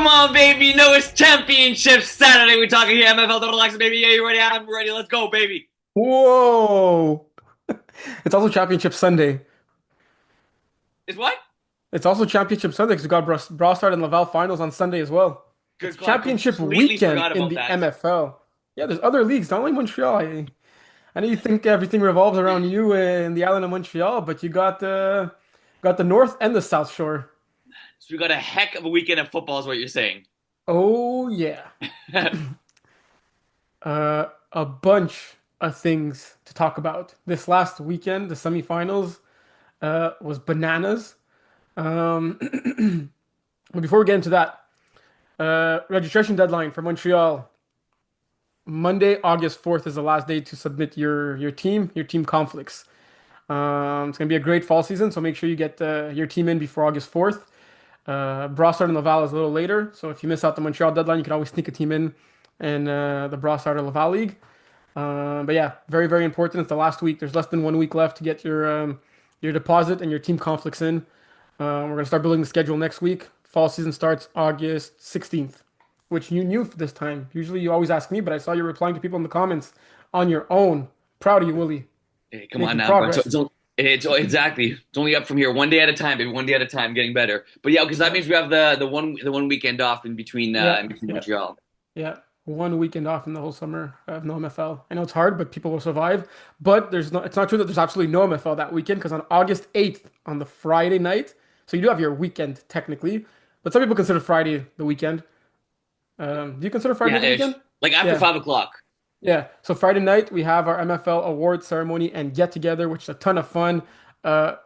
Come on, baby. You know it's championship Saturday. We're talking here MFL Total Access, baby. Yeah, you ready? I'm ready. Let's go, baby. Whoa! It's also Championship Sunday. Is what? It's also Championship Sunday because we got Brawl and Laval finals on Sunday as well. It's Good call. I Championship completely weekend forgot in about the that. MFL. Yeah, there's other leagues, not only Montreal. I know you think everything revolves around you in the island of Montreal, but you got the North and the South Shore. So we got a heck of a weekend of football, is what you're saying. Oh yeah. A bunch of things to talk about. This last weekend, the semifinals, was bananas. But before we get into that, registration deadline for Montreal. Monday, August 4th is the last day to submit your team conflicts. It's gonna be a great fall season, so make sure you get your team in before August 4th. Brossard and Laval is a little later, so if you miss out the Montreal deadline, you can always sneak a team in the Brossard or Laval League. But yeah, very, very important. It's the last week. There's less than 1 week left to get your deposit and your team conflicts in. We're gonna start building the schedule next week. Fall season starts August 16th, which you knew this time. Usually you always ask me, but I saw you replying to people in the comments on your own. Proud of you, Willie. Hey, come on Making now. But progress. exactly. It's only up from here, one day at a time, baby. One day at a time, getting better. But yeah, because that Yeah, means we have the one weekend off yeah, in between yeah, Montreal. yeah. 1 weekend off in the whole summer of no MFL. I know it's hard, but people will survive. But there's no. It's not true that there's absolutely no MFL that weekend because on August 8th, on the Friday night, so you do have your weekend technically, but some people consider Friday the weekend. Do you consider Friday Yeah, the ish. weekend? Like after Yeah. 5 o'clock. Yeah, so Friday night we have our MFL awards ceremony and get together, which is a ton of fun.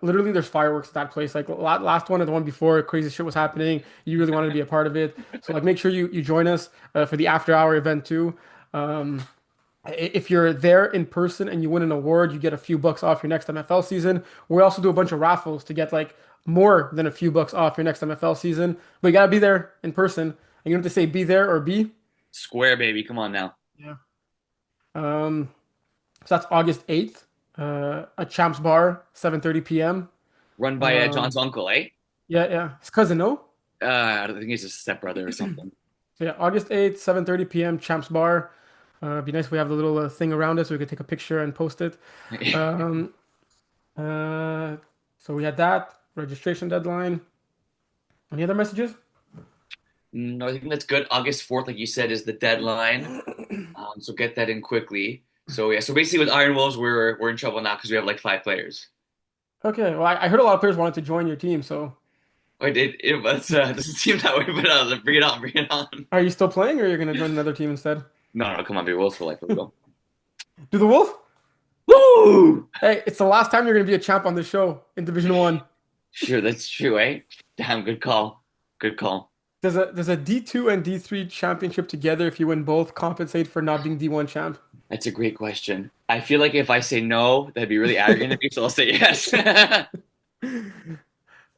Literally, there's fireworks at that place. Like last one and the one before, crazy shit was happening. You really wanted to be a part of it, so like make sure you join us for the after hour event too. Um, if you're there in person and you win an award, you get a few bucks off your next MFL season. We also do a bunch of raffles to get like more than a few bucks off your next MFL season. But you gotta be there in person, and you don't have to say be there or be. Square, baby. Come on now. Yeah. Um, So that's August 8th, at Champs Bar, 7:30 p.m. Run by Um, John's uncle, eh? yeah, yeah. His cousin, no? I think he's a stepbrother or something. So yeah, August 8th, 7:30 p.m. Champs Bar. It'd be nice if we have the little thing around it so we could take a picture and post it. Um, uh, so we had that registration deadline. Any other messages? No, I think that's good. August 4th, like you said, is the deadline. So get that in quickly. So yeah, so basically with Iron Wolves, we're in trouble now because we have like 5 players. Okay, well, I heard a lot of players wanted to join your team, so Wait, it doesn't seem that way, but bring it on, bring it on. are you still playing or are you gonna join another team instead? No, no, come on, baby, Wolves for life. Let's go. Do the Wolf? Woo! Hey, it's the last time you're gonna be a champ on this show in Division One. Sure, that's true, eh? Damn, good call. Good call. Does a D2 and D3 championship together, if you win both, compensate for not being D1 champ? That's a great question. I feel like if I say no, that'd be really arrogant of me, so I'll say yes.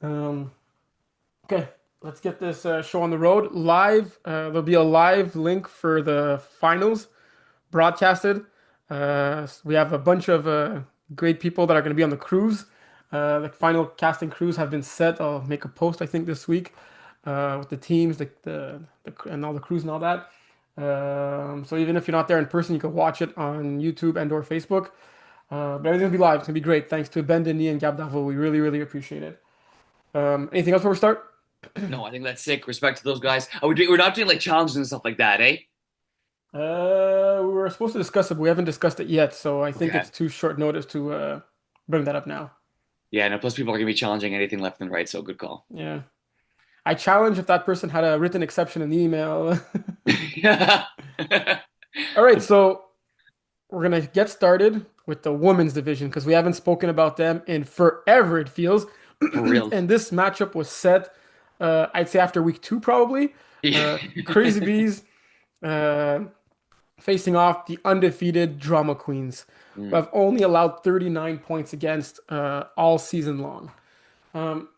Um, okay, let's get this show on the road. Live, there'll be a live link for the finals broadcasted. We have a bunch of great people that are going to be on the cruise. The final casting crews have been set. I'll make a post, I think, this week with the teams, and all the crews and all that. So even if you're not there in person, you can watch it on YouTube and or Facebook. But everything's gonna be live. It's gonna be great. Thanks to Ben Denis and Gab Davo. We really, really appreciate it. Anything else before we start? No, I think that's sick. Respect to those guys. We're not doing like challenges and stuff like that, eh? We were supposed to discuss it, but we haven't discussed it yet. So I think Okay. it's too short notice to bring that up now. Yeah, no, plus people are gonna be challenging anything left and right, so good call. Yeah. I challenge if that person had a written exception in the email. Yeah. All right, so we're gonna get started with the women's division because we haven't spoken about them in forever, it feels. For real. And this matchup was set, I'd say after week two, probably. Crazy Bees uh, facing off the undefeated Drama Queens, who Mm. have only allowed 39 points against all season long. Um,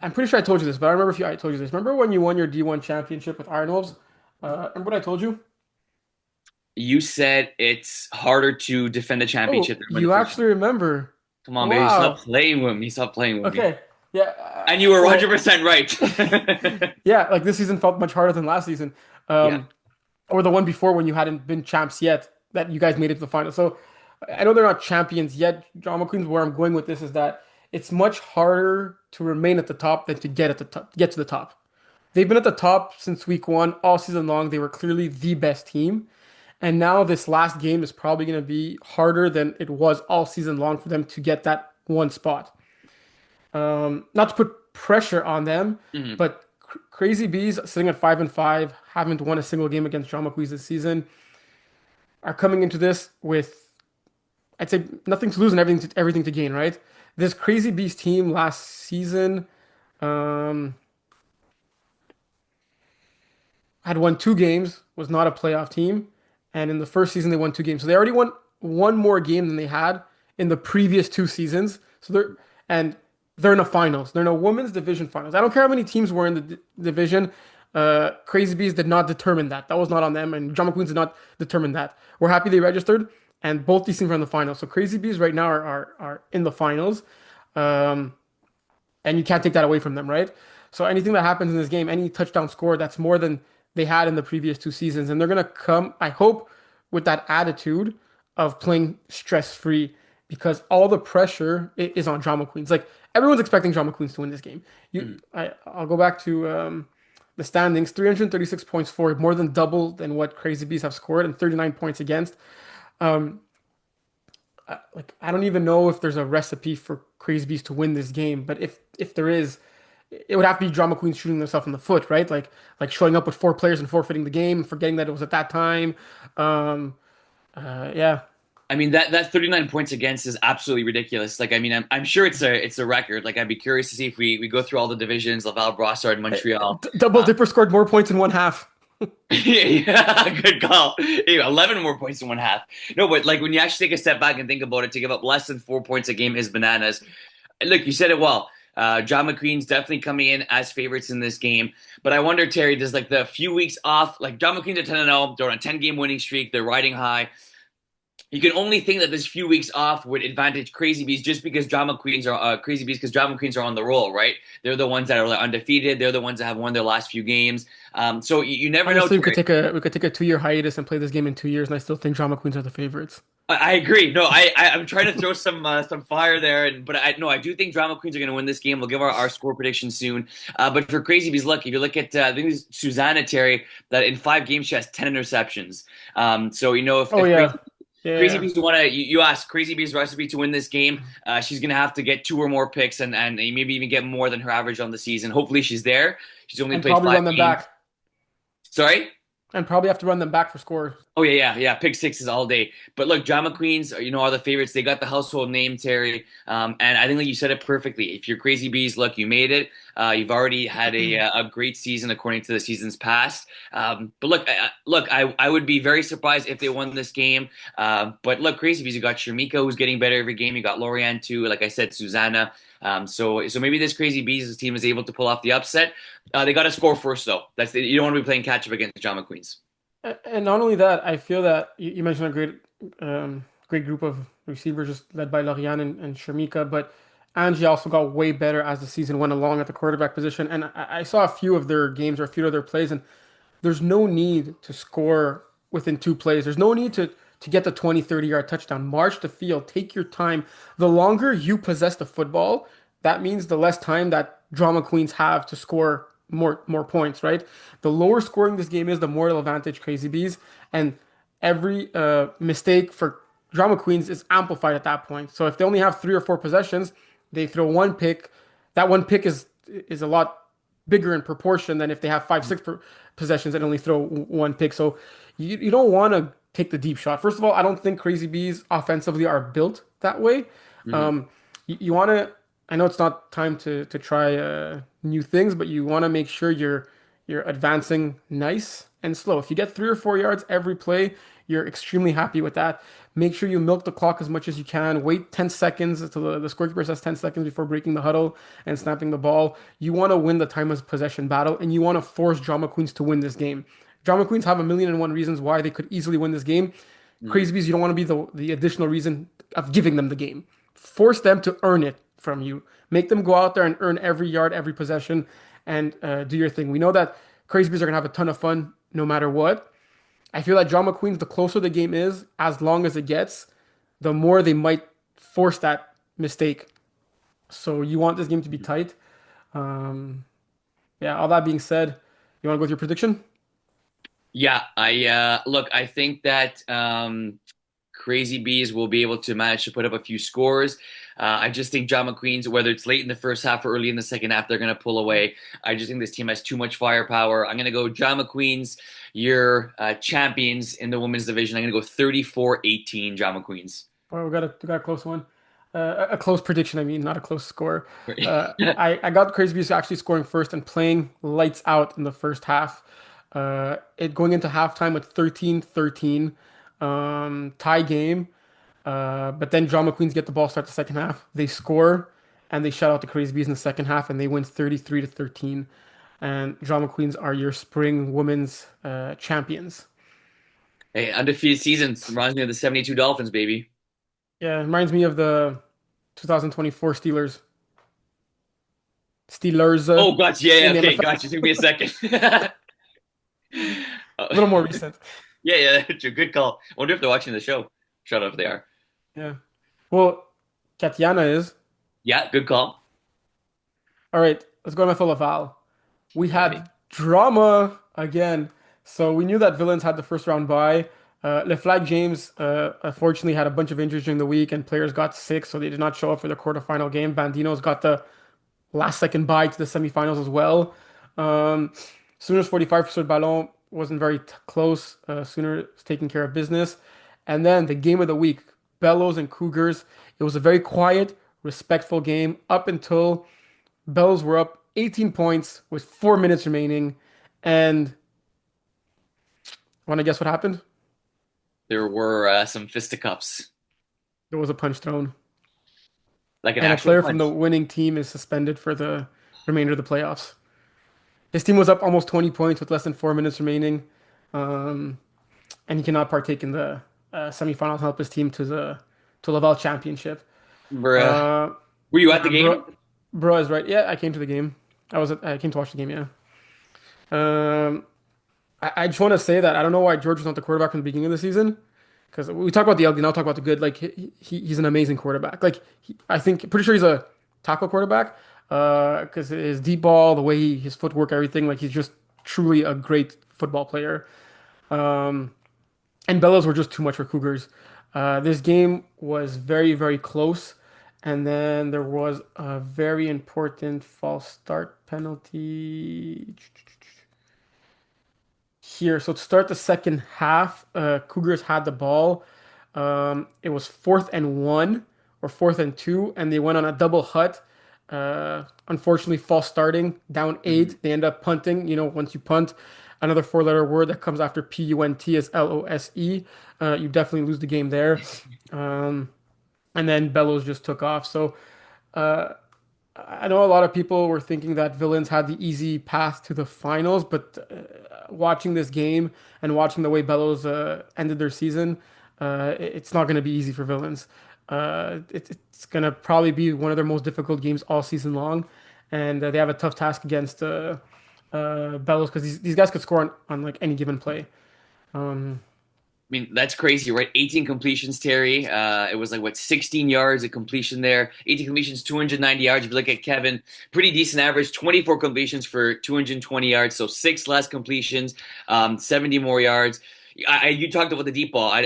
I'm pretty sure I told you this, but I remember if I told you this. Remember when you won your D1 championship with Iron Wolves? Remember what I told you? You said it's harder to defend the Oh, championship than win the you first one. actually remember. Come on, baby. Stop Wow. playing with me. Stop playing with me. Okay. Yeah, And you were well, 100% right. yeah, like this season felt much harder than last season, Yeah. um, or the one before when you hadn't been champs yet. That you guys made it to the final. So I know they're not champions yet. Drama Queens. Where I'm going with this is that it's much harder to remain at the top than to get at the top, get to the top. They've been at the top since week one, all season long. They were clearly the best team. And now this last game is probably going to be harder than it was all season long for them to get that one spot. Not to put pressure on them, Mhm. but Crazy Bees sitting at 5-5, haven't won a single game against Drama Queens this season, are coming into this with, I'd say, nothing to lose and everything to gain, right? This Crazy Bees team last season, um, had won 2 games, was not a playoff team, and in the first season they won 2 games. So they already won one more game than they had in the previous 2 seasons. So they're in the finals. They're in a women's division finals. I don't care how many teams were in the division. Crazy Bees did not determine that. That was not on them, and Drama Queens did not determine that. We're happy they registered, and both these teams are in the finals. So Crazy Bees right now are in the finals. Um, and you can't take that away from them, right? So anything that happens in this game, any touchdown score, that's more than they had in the previous 2 seasons, and they're gonna come, I hope, with that attitude of playing stress-free because all the pressure is on Drama Queens. Like everyone's expecting Drama Queens to win this game. Mhm. I'll go back to the standings: 336 points for, more than double than what Crazy Bees have scored, and 39 points against. Um, like I don't even know if there's a recipe for Crazy Beast to win this game, but if there is, it would have to be Drama Queen shooting themselves in the foot, right? Like showing up with 4 players and forfeiting the game, forgetting that it was at that time. Um, yeah. I mean that 39 points against is absolutely ridiculous. Like I mean I'm sure it's a record. Like I'd be curious to see if we go through all the divisions, Laval, Brossard, Montreal. Double Dipper scored more points in one half. Yeah, good call. Yeah, 11 more points in one half. No, but like when you actually take a step back and think about it, to give up less than 4 points a game is bananas. Look, you said it well. John McQueen's definitely coming in as favorites in this game. But I wonder, Terry, does like the few weeks off, like John McQueen's at 10-0, they're on a 10-game winning streak, they're riding high. You can only think that this few weeks off would advantage Crazy Bees just because Drama Queens are Crazy Bees because Drama Queens are on the roll, right? They're the ones that are like, undefeated. They're the ones that have won their last few games. So you never know, Honestly, we could Terry. take a 2 year hiatus and play this game in 2 years, and I still think Drama Queens are the favorites. I agree. No, I'm trying to throw some fire there, and but I no, I do think Drama Queens are going to win this game. We'll give our score prediction soon. But for Crazy Bees, look, if you look at I think it's Susanna Terry that in 5 games she has 10 interceptions. So you know Oh if yeah, yeah, Crazy yeah. Bees want to you ask Crazy Bees recipe to win this game, she's going to have to get 2 or more picks and maybe even get more than her average on the season. Hopefully she's there. She's only And played probably five run them games. back, Sorry. and probably have to run them back for scores. Oh yeah. Pick sixes all day. But look, Drama Queens, are the favorites. They got the household name, Terry. And I think like you said it perfectly. If you're Crazy Bees, look, you made it. You've already had a great season according to the seasons past. But I would be very surprised if they won this game. But look, Crazy Bees, you got Sharmika who's getting better every game. You got Lorianne too. Like I said, Susanna. So maybe this Crazy Bees team is able to pull off the upset. They got to score first though. You don't want to be playing catch up against Drama Queens. And not only that, I feel that you mentioned a great group of receivers, just led by Lorian and Shamika, but Angie also got way better as the season went along at the quarterback position. And I saw a few of their games or a few of their plays, and there's no need to score within 2 plays. There's no need to get the 20, 30-yard touchdown. March the field, take your time. The longer you possess the football, that means the less time that drama queens have to score more points, right? The lower scoring this game is, the more it'll advantage Crazy Bees. And every mistake for drama queens is amplified at that point. So if they only have 3 or 4 possessions, they throw one pick. That one pick is a lot bigger in proportion than if they have five, possessions and only throw one pick. So you don't want to take the deep shot. First of all, I don't think Crazy Bees offensively are built that way. Mhm. You want to. I know it's not time to try new things, but you want to make sure you're advancing nice and slow. If you get 3 or 4 yards every play, you're extremely happy with that. Make sure you milk the clock as much as you can. Wait 10 seconds until the scorekeeper says 10 seconds before breaking the huddle and snapping the ball. You want to win the time of possession battle, and you want to force Drama Queens to win this game. Drama Queens have a million and one reasons why they could easily win this game. Mhm. Crazy Bees, you don't want to be the additional reason of giving them the game. Force them to earn it. from you. Make them go out there and earn every yard, every possession, and do your thing. We know that Crazy Bees are gonna have a ton of fun no matter what. I feel like drama queens, the closer the game is, as long as it gets, the more they might force that mistake. So you want this game to be tight. Um, yeah, all that being said, you want to go with your prediction? Yeah, I look, I think that Crazy Bees will be able to manage to put up a few scores. I just think John McQueen's, whether it's late in the first half or early in the second half, they're going to pull away. I just think this team has too much firepower. I'm going to go John McQueen's, your champions in the women's division. I'm going to go 34-18, John McQueen's. Well, we got a close one. A close prediction, I mean, not a close score. I got Crazy Bees actually scoring first and playing lights out in the first half. It going into halftime with 13-13, tie game. But then John McQueen's get the ball start the second half. They score and they shut out the Crazy Bees in the second half and they win 33-13. And John McQueen's are your spring women's champions. Hey, undefeated seasons reminds me of the 72 Dolphins, baby. Yeah, it reminds me of the 2024 Steelers. Steelers Oh, gotcha. Yeah, yeah, in the okay, MFL. gotcha. Took me a second. A little more recent. Yeah, yeah, that's a good call. I wonder if they're watching the show. Shut up, if they are. Yeah. Well, Tatiana is. Yeah, good call. All right, let's go to MFL Laval. We Alrighty. had drama again. So we knew that Villains had the first round bye. Le Flag James unfortunately had a bunch of injuries during the week and players got sick, so they did not show up for the quarterfinal game. Bandino's got the last second bye to the semifinals as well. Um, Sooners 45% ballon wasn't very close. Sooners taking care of business. And then the game of the week, Bellows and Cougars. It was a very quiet, respectful game up until Bellows were up 18 points with 4 minutes remaining. And want to guess what happened? There were some fisticuffs, There was a punch thrown. like an And a actual player from the punch. winning team is suspended for the remainder of the playoffs. His team was up almost 20 points with less than 4 minutes remaining. Um, and he cannot partake in the semifinals and help his team to Laval championship. Bruh. Uh, Were you at the yeah, game? bro is right. Yeah, I came to the game. I came to watch the game. Yeah. I just want to say that I don't know why George was not the quarterback from the beginning of the season. Because we talk about the ugly, now talk about the good. Like he's an amazing quarterback. Like I think pretty sure he's a tackle quarterback. Because his deep ball, the way his footwork, everything, like he's just truly a great football player. Um, and Bellows were just too much for Cougars. This game was very, very close. And then there was a very important false start penalty here. So to start the second half, Cougars had the ball. It was 4th and 1 or 4th and 2, and they went on a double hut. Unfortunately, false starting, down Mhm. 8. They end up punting. You know, once you punt, another four-letter word that comes after PUNT is LOSE. You definitely lose the game there. Um, and then Bellows just took off. So uh, I know a lot of people were thinking that Villains had the easy path to the finals, but watching this game and watching the way Bellows ended their season, it's not going to be easy for Villains. It's going to probably be one of their most difficult games all season long, and they have a tough task against Bellows because these guys could score on like any given play. Um, I mean, that's crazy, right? 18 completions, Terry. It was like what, 16 yards of completion there. 18 completions, 290 yards. If you look at Kevin, pretty decent average. 24 completions for 220 yards, so six less completions, 70 more yards. You talked about the deep ball, I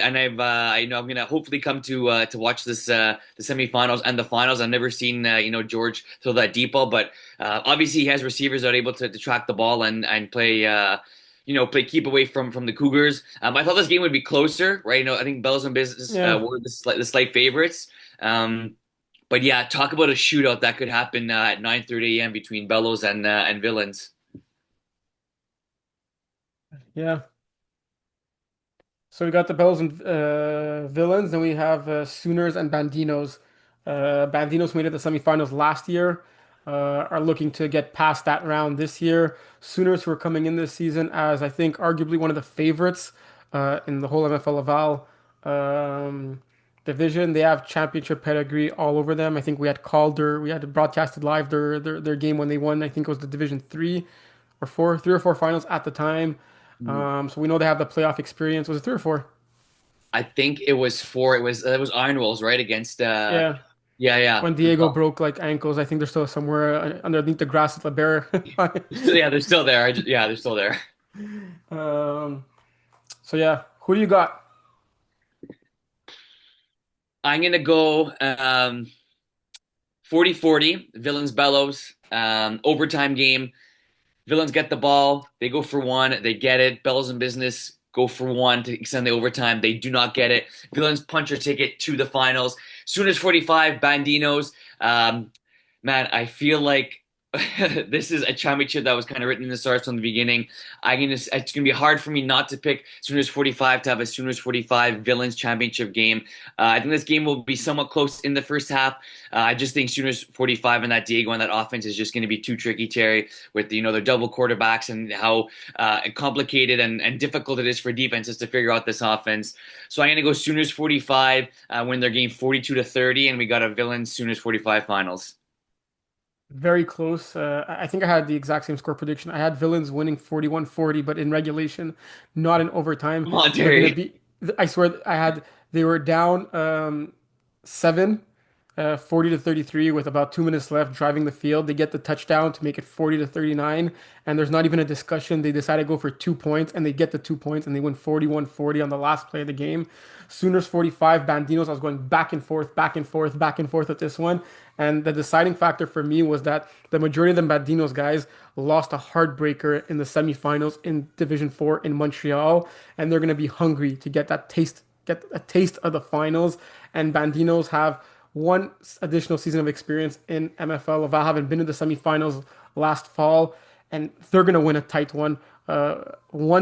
know I'm gonna hopefully come to watch this the semifinals and the finals. I've never seen George throw that deep ball, but obviously he has receivers that are able to track the ball and play. Play keep away from the Cougars. I thought this game would be closer, right? I think Bells and Business yeah, were the slight favorites. But yeah, talk about a shootout that could happen at 9:30 a.m. between Bellows and Villains. yeah. So we got the Bells and Villains, then we have Sooners and Bandinos. Bandinos made it to the semifinals last year, are looking to get past that round this year. Sooners, who are coming in this season as I think arguably one of the favorites in the whole MFL Laval. Um, division. They have championship pedigree all over them. I think we had called we had broadcasted live their game when they won. I think it was the Division three or four finals at the time. Mhm. So we know they have the playoff experience. Was it three or four? I think it was four. It was Iron Wolves, right? Against Yeah. yeah, yeah. When Diego broke like ankles, I think they're still somewhere underneath the grass at La Bear. Yeah, they're still there. Yeah, they're still there. Um, so yeah, who do you got? I'm gonna go 40-40, Villains Bellows, overtime game. Villains get the ball. They go for one. They get it. Bellows in business go for one to extend the overtime. They do not get it. Villains punch a ticket to the finals. Soon as 45, Bandinos. Um, Man, I feel like this is a championship that was kind of written in the stars from the beginning. It's gonna be hard for me not to pick Sooners 45 to have a Sooners 45 Villains championship game. I think this game will be somewhat close in the first half. I just think Sooners 45 and that Diego and that offense is just going to be too tricky, Terry, with their double quarterbacks and how complicated and difficult it is for defenses to figure out this offense. So I'm going to go Sooners 45, win their game 42-30, and we got a Villains Sooners 45 finals. Very close. I think I had the exact same score prediction. I had Villains winning 41-40, but in regulation, not in overtime. Come on, They're gonna Terry. be. I swear, they were down seven, 40-33 with about 2 minutes left, driving the field. They get the touchdown to make it 40-39, and there's not even a discussion. They decide to go for 2 points, and they get the 2 points, and they win 41-40 on the last play of the game. Sooners 45, Bandinos. I was going back and forth, back and forth, back and forth with this one. And the deciding factor for me was that the majority of the Bandinos guys lost a heartbreaker in the semifinals in Division 4 in Montreal, and they're going to be hungry to get a taste of the finals. And Bandinos have one additional season of experience in MFL Laval, having been in the semifinals last fall, and they're going to win a tight one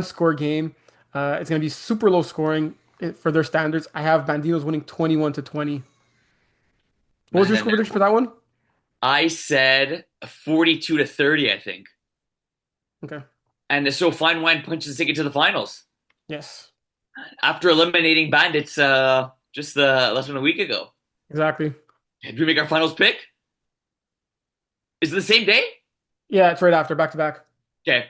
score game. It's going to be super low scoring for their standards. I have Bandinos winning 21-20. What was your Man, score prediction for that one? I said 42-30, I think. Okay. And so Fine Wine punches the ticket to the finals Yes. after eliminating Bandits just less than a week ago. Exactly. Did we make our finals pick? Is it the same day? Yeah, it's right after back to back. Okay.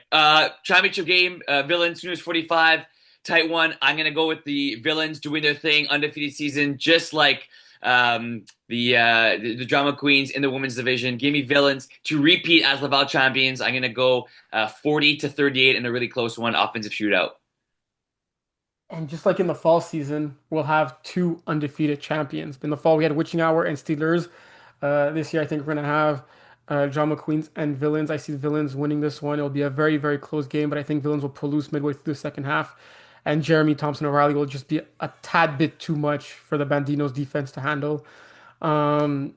Championship game, Villains, Sooners 45, tight one. I'm going to go with the Villains doing their thing, undefeated season, just like the Drama Queens in the women's division. Give me Villains to repeat as Laval champions. I'm going to go 40-38 in a really close one, offensive shootout. And just like in the fall season, we'll have two undefeated champions. In the fall, we had Witching Hour and Steelers. This year, I think we're going to have Drama Queens and Villains. I see Villains winning this one. It'll be a very, very close game, but I think Villains will pull loose midway through the second half. And Jeremy Thompson O'Reilly will just be a tad bit too much for the Bandinos defense to handle. Um,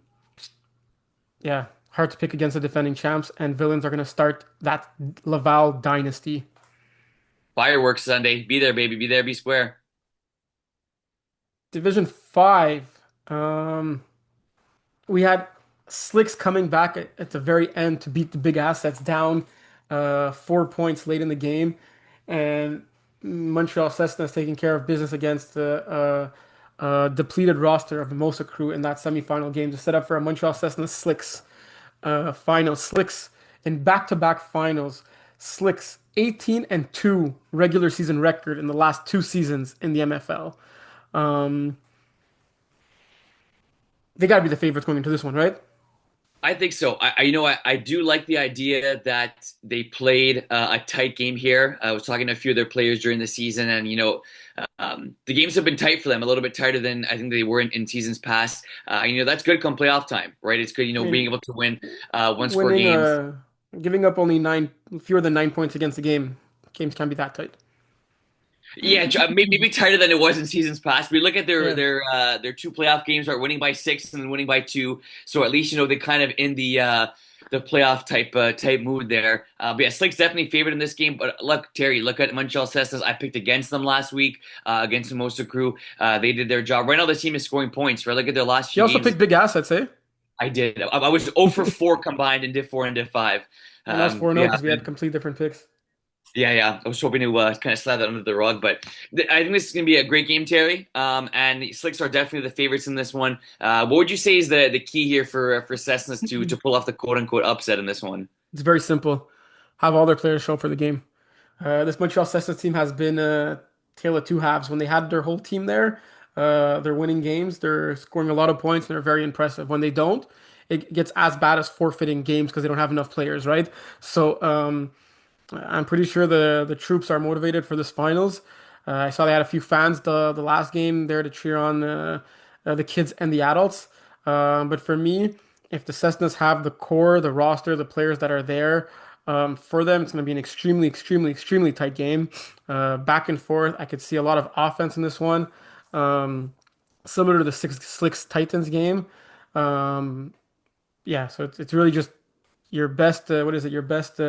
yeah, hard to pick against the defending champs, and Villains are going to start that Laval dynasty. Fireworks Sunday. Be there, baby. Be there, be square. Division 5. Um, we had Slicks coming back at the very end to beat the Big Assets down 4 points late in the game. And Montreal Cessna's taking care of business against the depleted roster of the Mosa crew in that semifinal game to set up for a Montreal Cessna Slicks final. Slicks in back-to-back finals. Slicks 18-2 regular season record in the last two seasons in the MFL. Um, they got to be the favorites going into this one, right? I think so. I do like the idea that they played a tight game here. I was talking to a few of their players during the season, and the games have been tight for them, a little bit tighter than I think they were in seasons past. That's good come playoff time, right? It's good, I being mean, able to win one score winning, games. giving up only fewer than 9 points against the game. Games can be that tight. Yeah, maybe tighter than it was in seasons past. We look at their Yeah. their their two playoff games are winning by six and then winning by two. So at least they kind of in the playoff type mood there. But yeah, Slick's definitely favored in this game. But look, Terry, look at Montreal Cessnas. I picked against them last week against the Mosa crew. They did their job. Right now, the team is scoring points. Right, look at their last You few also games. picked big assets, eh? I did. I was 0 for 4 combined in Div 4 and Div 5. And I was 4-0 Yeah, because we had complete different picks. Yeah, yeah. I was hoping to kind of slide that under the rug, but I think this is going to be a great game, Terry. And the Slicks are definitely the favorites in this one. What would you say is the key here for Cessnas to pull off the quote unquote upset in this one? It's very simple. Have all their players show up for the game. This Montreal Cessna team has been a tale of two halves. When they had their whole team there, they're winning games, they're scoring a lot of points, and they're very impressive. When they don't, it gets as bad as forfeiting games because they don't have enough players, right? So I'm pretty sure the troops are motivated for this finals. I saw they had a few fans the last game there to cheer on the kids and the adults. But for me, if the Cessnas have the core, the roster, the players that are there, for them, it's going to be an extremely, extremely, extremely tight game. Back and forth. I could see a lot of offense in this one, similar to the Six Slicks Titans game. Um, yeah, so it's really just your best. What is it? Your best.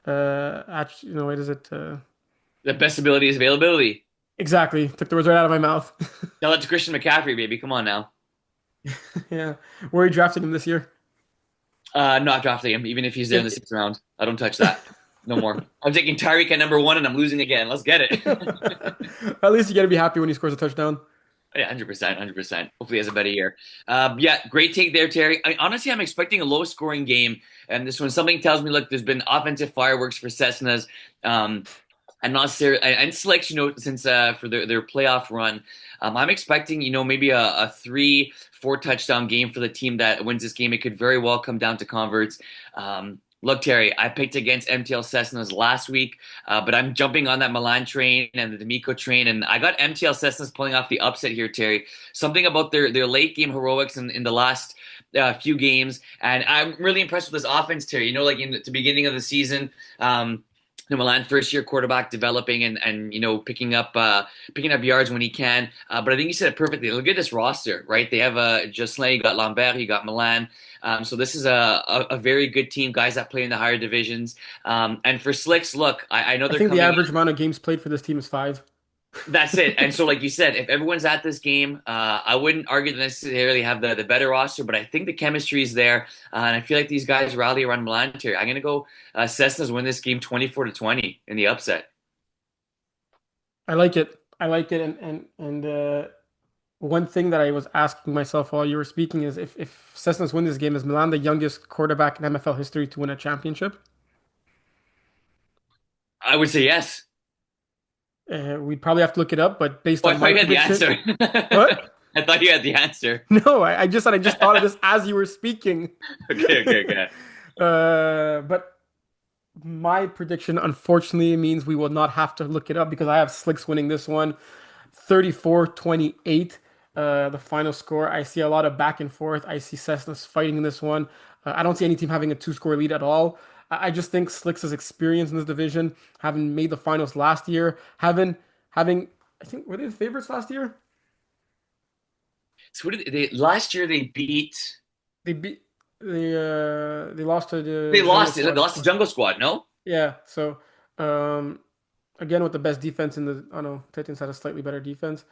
Actually, no, what is it? The best ability is availability. Exactly. Took the words right out of my mouth. Tell it to Christian McCaffrey, baby. Come on now. Yeah. Where are you drafting him this year? Not drafting him, even if he's there in the If- sixth round. I don't touch that. No more. I'm taking Tyreek at number one, and I'm losing again. Let's get it. At least you got to be happy when he scores a touchdown. Yeah, 100%, 100%. Hopefully, he has a better year. Yeah, great take there, Terry. Honestly, I'm expecting a low-scoring game, and this one something tells me, look, there's been offensive fireworks for Cessnas. Um, and not necessarily and Slicks, since for their playoff run, I'm expecting, maybe a 3-4 touchdown game for the team that wins this game. It could very well come down to converts. Look, Terry, I picked against MTL Cessnas last week, but I'm jumping on that Milan train and the D'Amico train, and I got MTL Cessnas pulling off the upset here, Terry. Something about their late game heroics in the last few games, and I'm really impressed with this offense, Terry. Like in the beginning of the season. Milan first year quarterback developing and picking up yards when he can. But I think you said it perfectly. Look at this roster, right? They have Jocelyn, you got Lambert, you got Milan. So this is a very good team, guys that play in the higher divisions. And for Slicks, look, I know I they're think the coming average in. amount of games played for this team is five. That's it. And so, like you said, if everyone's at this game, I wouldn't argue to necessarily have the better roster, but I think the chemistry is there, and I feel like these guys rally around Milan here. I'm gonna go Cessnas win this game 24-20 in the upset. I like it. I like it. And one thing that I was asking myself while you were speaking is if Cessnas win this game, is Milan the youngest quarterback in MFL history to win a championship? I would say yes. We'd probably have to look it up, but based Oh, I on thought my you had the prediction, answer. what? I thought you had the answer. No, I just thought of this as you were speaking. Okay, okay, okay. But my prediction, unfortunately, means we will not have to look it up because I have Slicks winning this one 34-28. The final score. I see a lot of back and forth. I see Cessna's fighting in this one. I don't see any team having a two-score lead at all. I just think Slicks' experience in this division, having made the finals last year, having I think were they the favorites last year? So what did they last year they beat They beat they lost to they the Jungle lost it. They Squad. lost the Jungle Squad, no? Yeah, so um again with the best defense in the I don't know, Titans had a slightly better defense.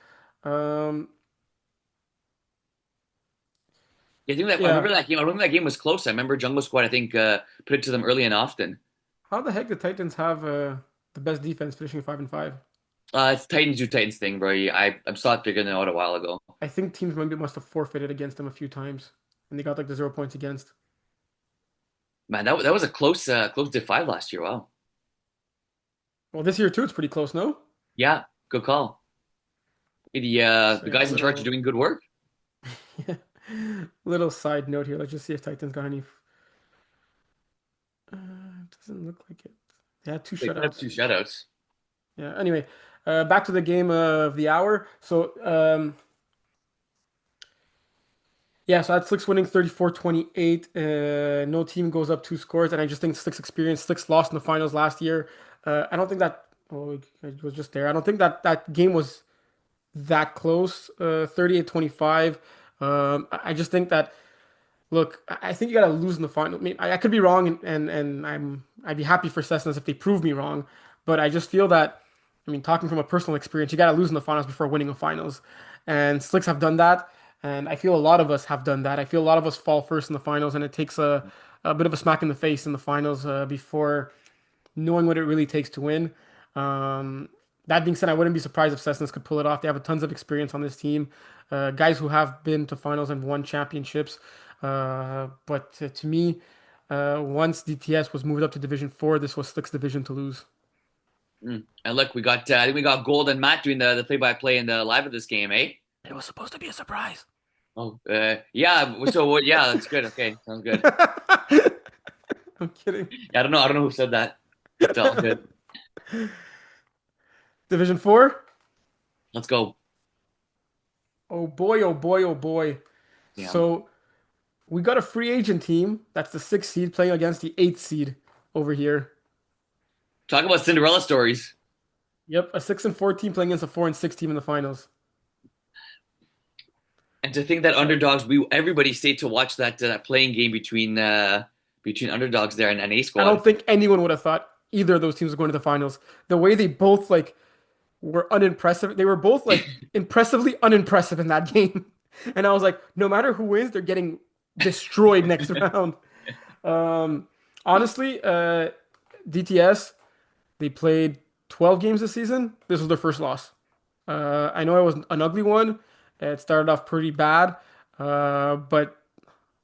Um Yeah, I yeah. remember that game. I remember that game was close. I remember Jungle Squad, I think, put it to them early and often. How the heck did Titans have the best defense finishing 5-5? It's Titans do Titans thing, bro. I'm still figuring it out a while ago. I think teams maybe must have forfeited against them a few times and they got like the 0 points against. Man, that was a close to five last year. Wow. Well, this year too, it's pretty close, no? Yeah, good call. So The yeah, guys in charge are doing good work. yeah. Little side note here. Let's just see if Titans got any. Doesn't look like it. They had two They put up shutouts. two shutouts. Yeah. Anyway, back to the game of the hour. So, yeah, so that's Slicks winning 34-28. No team goes up two scores, and I just think Slicks experience. Slicks lost in the finals last year. I don't think that. Oh, it was just there. I don't think that that game was that close. 38-25. I just think that. Look, I think you got to lose in the final. I mean, I could be wrong, and I'd be happy for Cessnas if they prove me wrong. But I just feel that, I mean, talking from a personal experience, you got to lose in the finals before winning a finals. And Slicks have done that, and I feel a lot of us have done that. I feel a lot of us fall first in the finals, and it takes a bit of a smack in the face in the finals before knowing what it really takes to win. Um, that being said, I wouldn't be surprised if Cessnas could pull it off. They have a tons of experience on this team, guys who have been to finals and won championships. But to me, once DTS was moved up to Division 4, this was Slick's division to lose. And look, we got I think we got Gold and Matt doing the play-by-play and the live of this game, eh? It was supposed to be a surprise. Oh, yeah. So what? Yeah, that's good. Okay, sounds good. I'm kidding. Yeah, I don't know who said that. It's all good. Division 4? Let's go. Oh boy, oh boy, oh boy. Yeah. So we got a free agent team. That's the sixth seed playing against the eighth seed over here. Talk about Cinderella stories. Yep, a 6-4 team playing against a 4-6 team in the finals. And to think that Uh, underdogs, we everybody stayed to watch that playing game between underdogs there and A I squad. don't think anyone would have thought either of those teams were going to the finals. The way they both like were unimpressive. They were both like impressively unimpressive in that game. And I was like, no matter who wins, they're getting destroyed next round. Um, honestly, DTS, they played 12 games this season. This was their first loss. I know it was an ugly one. It started off pretty bad, but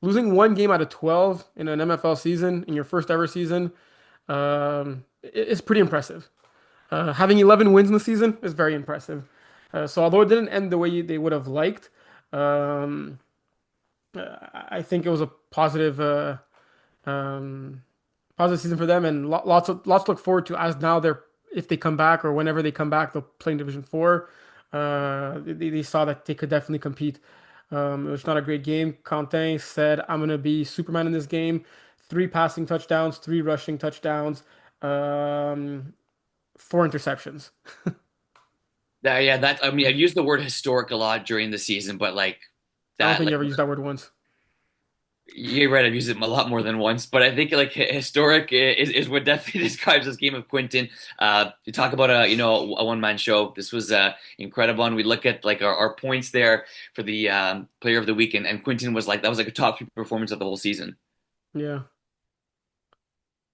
losing one game out of 12 in an MFL season in your first ever season is pretty impressive. Having 11 wins in the season is very impressive. So although it didn't end the way they would have liked, um, I think it was a um, positive season for them, and lots to look forward to as now they're if they come back or whenever they come back, they'll play in Division 4. They saw that they could definitely compete. It was not a great game. Quentin said, "I'm gonna be Superman in this game. Three passing touchdowns, three rushing touchdowns, um, four interceptions." Yeah, that I mean, I've used the word historic a lot during the season, but like I don't that, think like you ever used that word once. you're right, I've used it a lot more than once. But I think like historic is what definitely describes this game of Quinton. You talk about a one-man show. This was incredible, and we look at like our points there for the player of the week, and Quinton was like that was like a top three performance of the whole season. Yeah.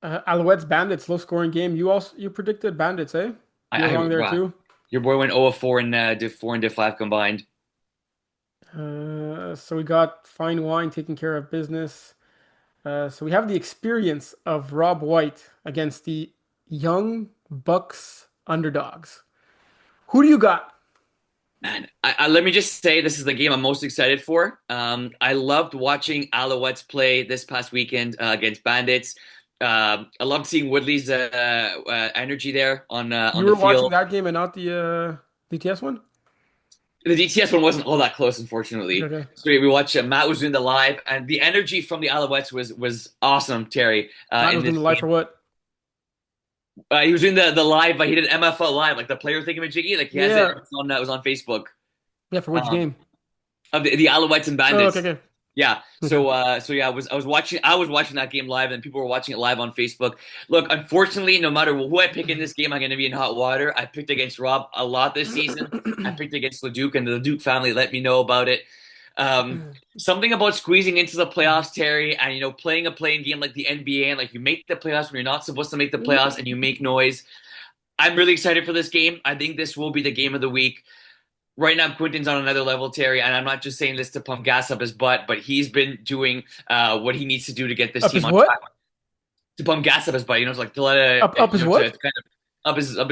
Alouettes Bandits, low scoring game. You predicted Bandits, eh? You were wrong there Wow, too. your boy went 0-4 and Div 4 and Div 5 combined. So we got Fine Wine taking care of business. So we have the experience of Rob White against the Young Bucks underdogs. Who do you got? Man, let me just say this is the game I'm most excited for. I loved watching Alouettes play this past weekend against Bandits. I loved seeing Woodley's energy there on You the were watching field. that game and not the DTS one? The DTS one wasn't all that close, Okay, unfortunately. okay. So we watched Matt was doing the live, and the energy from the Alouettes was awesome. Terry Matt in was doing this the live game, for what? he was doing the live. He did MFL live, like the player thingamajiggy. Like he has it. Yeah. It was on Facebook. Yeah, for which Um, game? of the Alouettes and Oh, okay, Bandits. okay. Yeah. Okay. So yeah, I was watching that game live and people were watching it live on Facebook. Look, unfortunately, no matter who I pick in this game, I'm gonna be in hot water. I picked against Rob a lot this season. I picked against Leduc and the Leduc family let me know about it. Um, Something about squeezing into the playoffs, Terry, and playing a playing game like the NBA and like you make the playoffs when you're not supposed to make the playoffs and you make noise. I'm really excited for this game. I think this will be the game of the week. Right now, Quinton's on another level, Terry, and I'm not just saying this to pump gas up his butt, but he's been doing what he needs to do to get this Up team his on track, what? to pump gas up his butt. It's like to let Up his to what? kind of up his butt.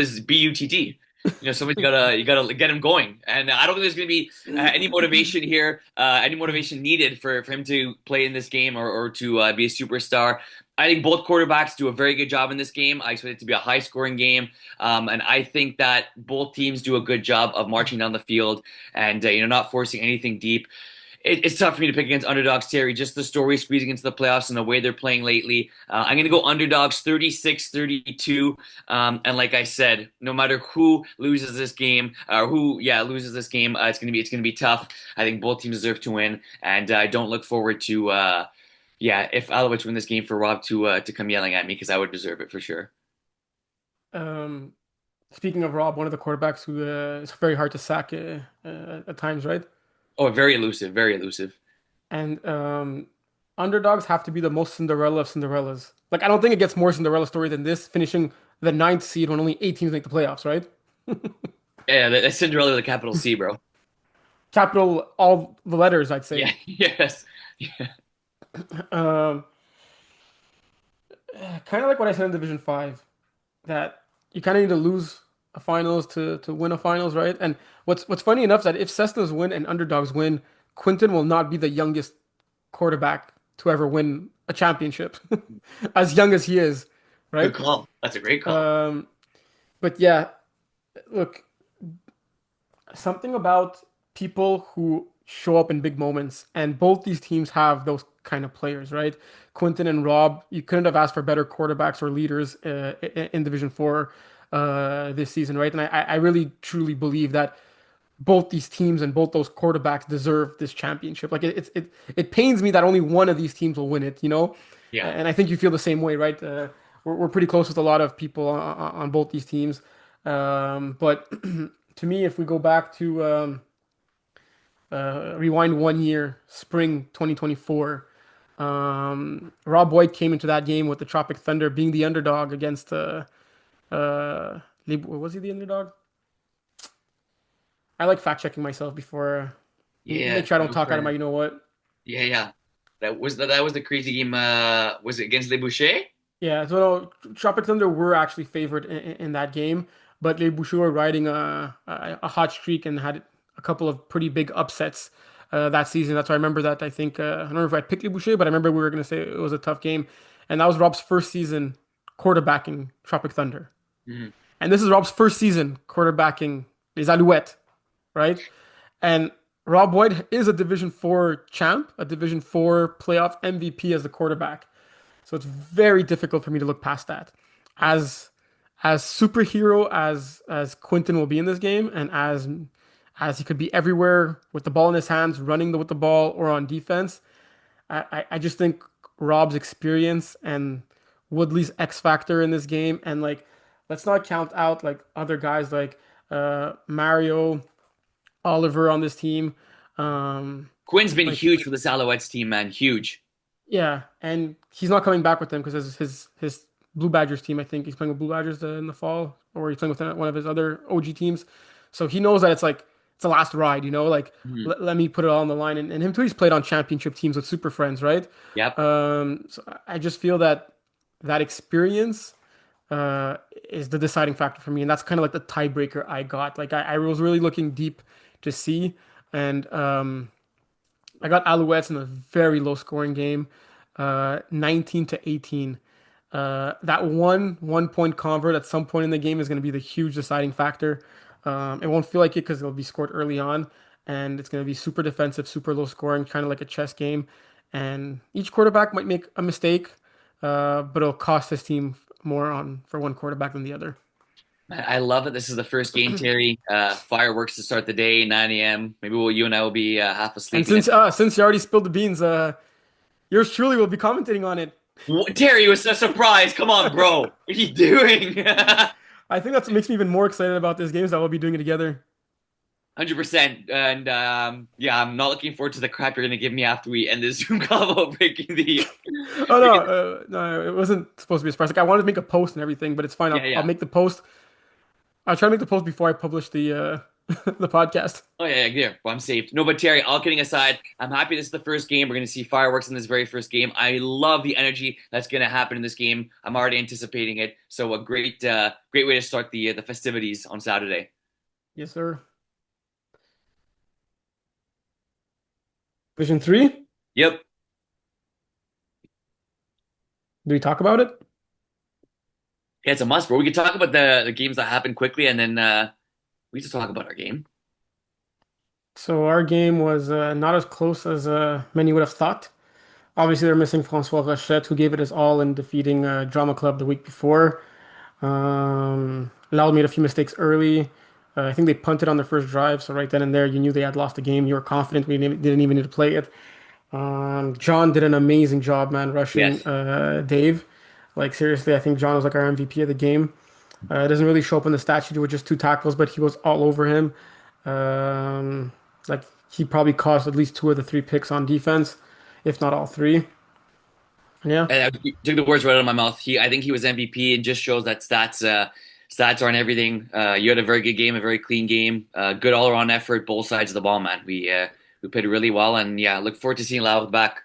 Somebody's you gotta get him going, and I don't think there's gonna be any motivation here, any motivation needed for him to play in this game or to be a superstar. I think both quarterbacks do a very good job in this game. I expect it to be a high scoring game, and I think that both teams do a good job of marching down the field and not forcing anything deep. It's tough for me to pick against underdogs, Terry. Just the story squeezing into the playoffs and the way they're playing lately. I'm going to go underdogs 36-32. And like I said, no matter who loses this game or loses this game, it's gonna be tough. I think both teams deserve to win, and I don't look forward to if Alouettes win this game for Rob to come yelling at me because I would deserve it for sure. Um, Speaking of Rob, one of the quarterbacks who is very hard to sack at times, right? Oh, very elusive, very elusive. And underdogs have to be the most Cinderella of Cinderellas. Like, I don't think it gets more Cinderella story than this, finishing the ninth seed when only 8 teams make the playoffs, right? Yeah, that's Cinderella with a capital C, bro. Capital all the letters, I'd Yeah, say. yes. Yeah. Um, Kind of like what I said in Division 5, that you kind of need to lose a finals to win a finals, right? And what's funny enough is that if Cessnas win and underdogs win, Quinton will not be the youngest quarterback to ever win a championship, as young as he is, Good right? call. That's a great call. Um, but yeah, look, something about people who show up in big moments, and both these teams have those kind of players, right? Quinton and Rob, you couldn't have asked for better quarterbacks or leaders in Division Four this season, right? And I really truly believe that both these teams and both those quarterbacks deserve this championship. Like it pains me that only one of these teams will win it, you know? Yeah. And I think you feel the same way, right? We're pretty close with a lot of people on both these teams. But to me, if we go back to rewind 1 year, spring 2024, Rob White came into that game with the Tropic Thunder being the underdog against was he the underdog? I like fact checking myself before make Yeah. sure I don't Go talk out for of my it. you know what. Yeah, yeah. That was the crazy game. Was it against Le Boucher? Yeah, so no, Tropic Thunder were actually favored in that game, but Les Bouchons were riding a hot streak and had a couple of pretty big upsets that season. That's why I remember that. I think I don't know if I picked Les Bouchons, but I remember we were going to say it was a tough game, and that was Rob's first season quarterbacking Tropic Thunder, Mhm. and this is Rob's first season quarterbacking Les Alouettes, right? And Rob White is a Division Four champ, a Division Four playoff MVP as the quarterback. So it's very difficult for me to look past that. As as superhero as Quinton will be in this game, and as he could be everywhere with the ball in his hands, running with the ball or on defense, I just think Rob's experience and Woodley's X factor in this game, and like let's not count out like other guys like Mario, Oliver on this team. Um, Quinn's been like huge for the Alouettes team, man. Huge. Yeah, and he's not coming back with them because his Blue Badgers team. I think he's playing with Blue Badgers in the fall, or he's playing with one of his other OG teams. So he knows that it's like it's the last ride, you know. Like Mhm. let me put it all on the line. And him too. He's played on championship teams with Super Friends, right? Yep. So I just feel that that experience uh, is the deciding factor for me, and that's kind of like the tiebreaker I got. Like I was really looking deep to see, and I got Alouettes in a very low scoring game, 19 to 18. That 1 point convert at some point in the game is going to be the huge deciding factor. It won't feel like it because it'll be scored early on, and it's going to be super defensive, super low scoring, kind of like a chess game. And each quarterback might make a mistake, but it'll cost his team more on for one quarterback than the other. I love it. This is the first game, Terry. Fireworks to start the day, 9 a.m. Maybe you and I will be half And asleep. And since you already spilled the beans, yours truly will be commentating on it. Terry, it was a surprise. Come on, bro. What are you doing? I think that's what makes me even more excited about this game is that we'll be doing it together. 100%. And yeah, I'm not looking forward to the crap you're gonna give me after we end this Zoom call about breaking the. Oh no, breaking, no, it wasn't supposed to be a surprise. Like I wanted to make a post and everything, but it's fine. yeah, I'll yeah. make the post. I'll try to make the post before I publish the the podcast. Oh yeah, yeah. Well, I'm saved. No, but Terry, all kidding aside, I'm happy this is the first game. We're gonna see fireworks in this very first game. I love the energy that's gonna happen in this game. I'm already anticipating it. So a great way to start the festivities on Saturday. Yes, sir. Vision 3. Yep. Do we talk about it? Yeah, it's a must, bro. We could talk about the games that happened quickly, and then we just talk about our game. So our game was not as close as many would have thought. Obviously, they're missing Francois Rochette, who gave it his all in defeating Drama Club the week before. Loud made a few mistakes early. I think they punted on their first drive, so right then and there, you knew they had lost the game. You were confident we didn't even need to play it. John did an amazing job, man, rushing Yes. Dave. Like seriously, I think John was like our MVP of the game. It doesn't really show up in the stat sheet with just 2 tackles, but he was all over him. Um, like he probably caused at least 2 of the 3 picks on defense, if not all 3. Yeah. And I took the words right out of my mouth. I think he was MVP, and just shows that stats aren't everything. You had a very good game, a very clean game, good all around effort, both sides of the ball, man. We played really well, and yeah, look forward to seeing Laval back.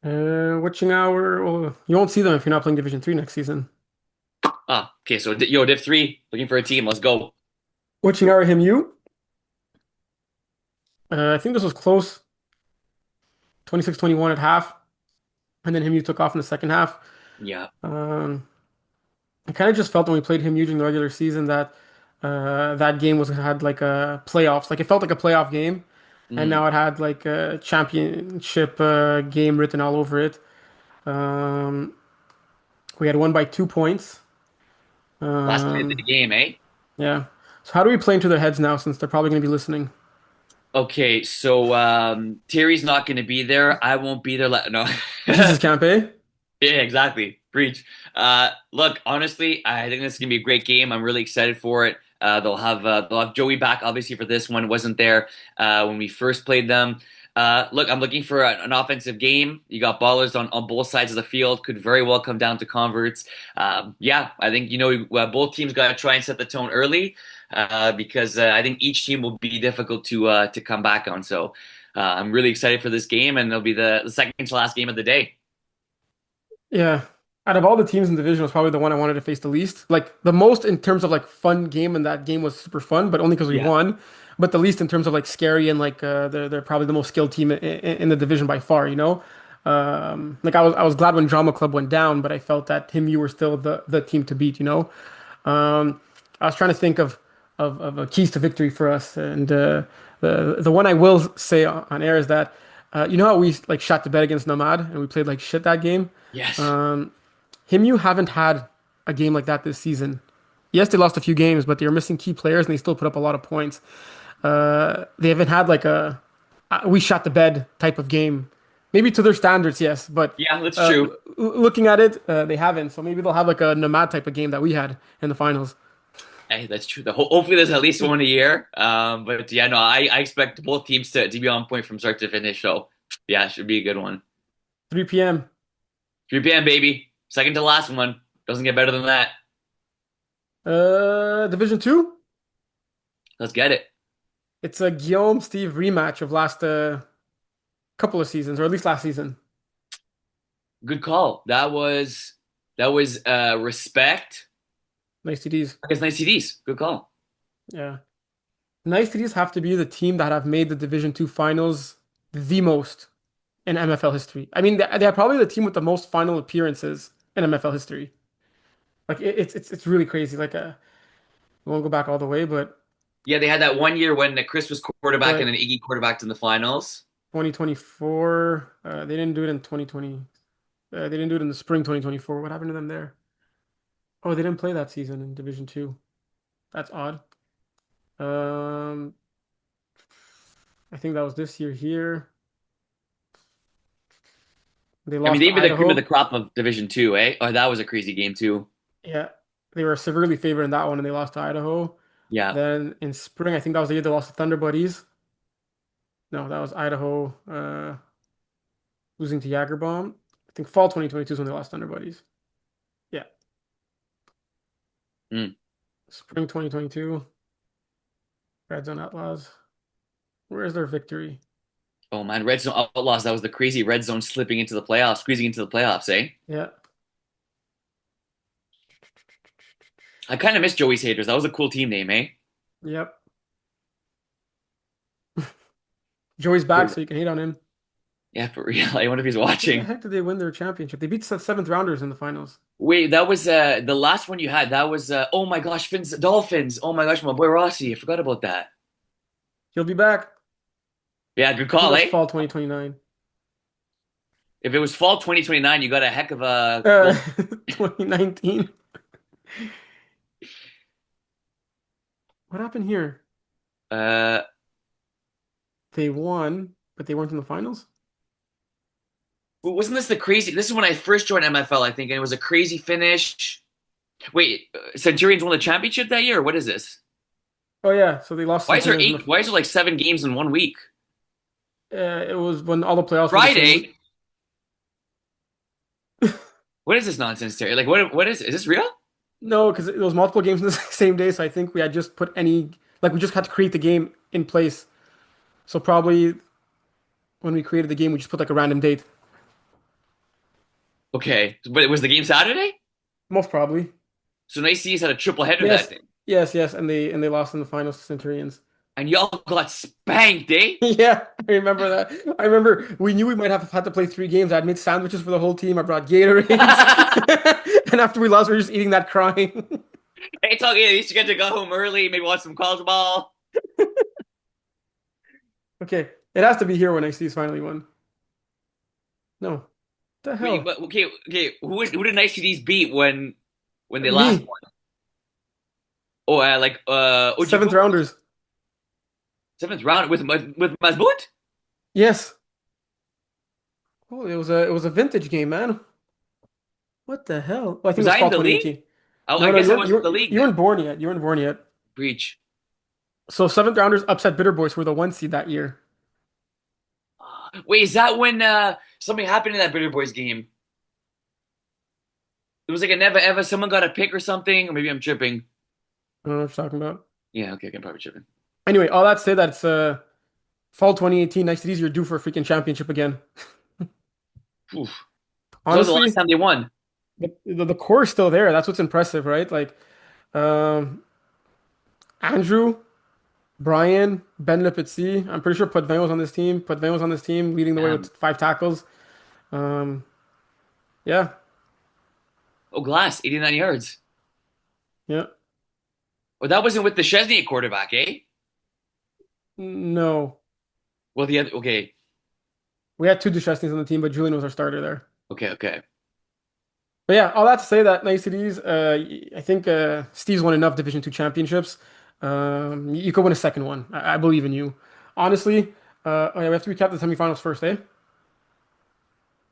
Witching hour. Well, you won't see them if you're not playing Division Three next season. Ah, okay, so yo, Div 3, looking for a team. Let's go. Witching hour him you. I think this was close. 26-21 at half, and then him you took off in the second half. Yeah. Um, I kind of just felt when we played him you during the regular season that that game was had like a playoffs. Like it felt like a playoff game, and Mm. now it had like a championship game written all over it. Um, we had won by 2 points. Last minute of Um, the game, eh? yeah. So how do we play into their heads now since they're probably going to be listening? Okay, so Terry's not going to be there. I won't be there. No. Jesus camp, eh? Yeah, exactly. Preach. Look, honestly, I think this is gonna be a great game. I'm really excited for it. They'll have Joey back, obviously, for this one. Wasn't there when we first played them. Look, I'm looking for an offensive game. You got ballers on both sides of the field. Could very well come down to converts. Yeah, I think both teams got to try and set the tone early because I think each team will be difficult to come back on. So I'm really excited for this game, and it'll be the second to last game of the day. Yeah. Out of all the teams in the division, was probably the one I wanted to face the least. Like the most in terms of like fun game, and that game was super fun, but only because we Yeah. won. But the least in terms of like scary and like they're probably the most skilled team in the division by far. You know, like I was glad when Drama Club went down, but I felt that him you were still the team to beat. You know, I was trying to think of keys to victory for us, and the one I will say on air is that you know how we like shot the bed against Nomad and we played like shit that game. Yes. Him, you haven't had a game like that this season. Yes, they lost a few games, but they were missing key players and they still put up a lot of points. They haven't had like a we shot the bed type of game. Maybe to their standards, yes, but Yeah, that's true. looking at it, they haven't. So maybe they'll have like a Nomad type of game that we had in the finals. Hey, that's true. Hopefully, there's at least one a year. But yeah, no, I expect both teams to be on point from start to finish. So yeah, it should be a good one. 3 p.m. 3 p.m. baby, second to last one. Doesn't get better than that. Division Two. Let's get it. It's a Guillaume Steve rematch of last couple of seasons, or at least last season. Good call. That was respect Nice TDs. against nice CDs. Good call. Yeah. Nice TDs have to be the team that have made the Division Two finals the most in MFL history. I mean, they're probably the team with the most final appearances in MFL history. Like it's really crazy. Like we won't go back all the way, but Yeah, they had that one year when Chris was quarterback and right, then Iggy quarterbacked in the finals. 2024. They didn't do it in 2020. They didn't do it in the spring 2024. What happened to them there? Oh, they didn't play that season in Division Two. That's odd. Um, I think that was this year here. They I mean, lost to they'd be the cream of the Idaho. crop of Division Two, eh? Oh, that was a crazy game too. Yeah, they were severely favored in that one, and they lost to Idaho. Yeah. Then in spring, I think that was the year they lost to Thunder Buddies. No, that was Idaho losing to Jagerbomb. I think fall 2022 is when they lost Thunder Buddies. Yeah, Mm. spring 2022, Red Zone Outlaws. Where is their victory? Oh man, Red Zone Outlaws. That was the crazy Red Zone slipping into the playoffs, squeezing into the playoffs, eh? Yeah, I kind of miss Joey's Haters. That was a cool team name, eh? yep. Joey's back, so you can hate on him. Yeah, for real. I wonder if he's Who the watching. heck did they win their championship? They beat seventh rounders in the finals. Wait, that was the last one you had. That was oh my gosh, Fins Dolphins. Oh my gosh, my boy Rossi. I forgot about that. He'll be back. Yeah, good I think call, that's eh? fall 2029. If it was fall 2029, you got a heck of a Uh, well. 2019. What happened here? Uh, They won, but they weren't in the finals. wasn't this the crazy? This is when I first joined MFL, I think, and it was a crazy finish. Wait, Centurions won the championship that year, or what is this? Oh yeah, so they lost Why is there Centurions in the. eight? Why is there like 7 games in one week? It was when all the playoffs were the same week. Friday. What is this nonsense, Terry? Like, what is this real? No, because it was multiple games in the same day, so I think we had just put any like we just had to create the game in place. So probably when we created the game, we just put like a random date. Okay, but was the game Saturday? Most probably. So Nice Seas had a triple header that Yes, day, yes, and they lost in the finals to Centurions. and y'all got spanked, eh? Yeah, I remember that. I remember we knew we might have had to play 3 games. I'd made sandwiches for the whole team. I brought Gatorades, and after we lost, we were just eating that crying. It's okay. At least you get to go home early, maybe watch some college ball. Okay, it has to be here when I see finally won. No, the Wait, hell, but okay. Who did Nice Seas beat when they last me, won? Oh, seventh Ojibwe rounders. seventh round with Mazboot. Yes. Oh, it was a vintage game, man. What the hell? Well, I think it Was was I in fall the league? 2018. I No, no, guess I wasn't in the league you then. weren't born yet. You weren't born yet. Breach. So seventh rounders upset Bitter Boys were the 1 seed that year. Wait, is that when something happened in that Bitter Boys game? It was like a never ever. Someone got a pick or something, or maybe I'm tripping. I don't know what you're talking about. Yeah, okay, I'm probably tripping. Anyway, all that to say that it's fall 2018. Nice cities, you're due for a freaking championship again. Oof. So that was the last Honestly, time they won. the core is still there. That's what's impressive, right? Like um, Andrew, Brian, Ben Lipitzi. I'm pretty sure Potvin was on this team. Potvin was on this team, leading the way with 5 tackles. Um, yeah, Oh, Glass, 89 yards. yeah. Well, that wasn't with the Chesney at quarterback, eh? No, Well, the other. Okay, we had two Duchesnes on the team, but Julian was our starter there. okay. But yeah, all that to say that nice cities. I think Steve's won enough Division Two championships. You could win a second one. I believe in you. Honestly, oh yeah, we have to recap the semifinals first, eh?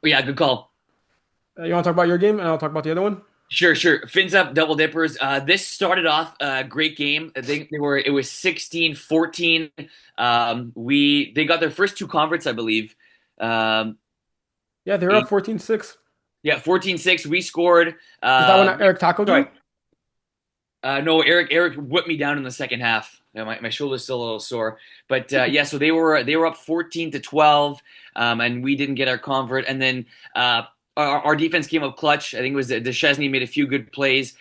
Oh, yeah, good call. You want to talk about your game, and I'll talk about the other one. Sure. Fins up double dippers. This started off a great game. I think it was 16-14. They got their first two converts, I believe. Um, Yeah, they were up 14-6. yeah, 14-6. We scored. Is that when Eric tackled Sorry. you? No, Eric whipped me down in the second half. My shoulder's still a little sore, but yeah. So they were up 14-12, and we didn't get our convert. And then our defense came up clutch. I think it was Deschesney made a few good plays.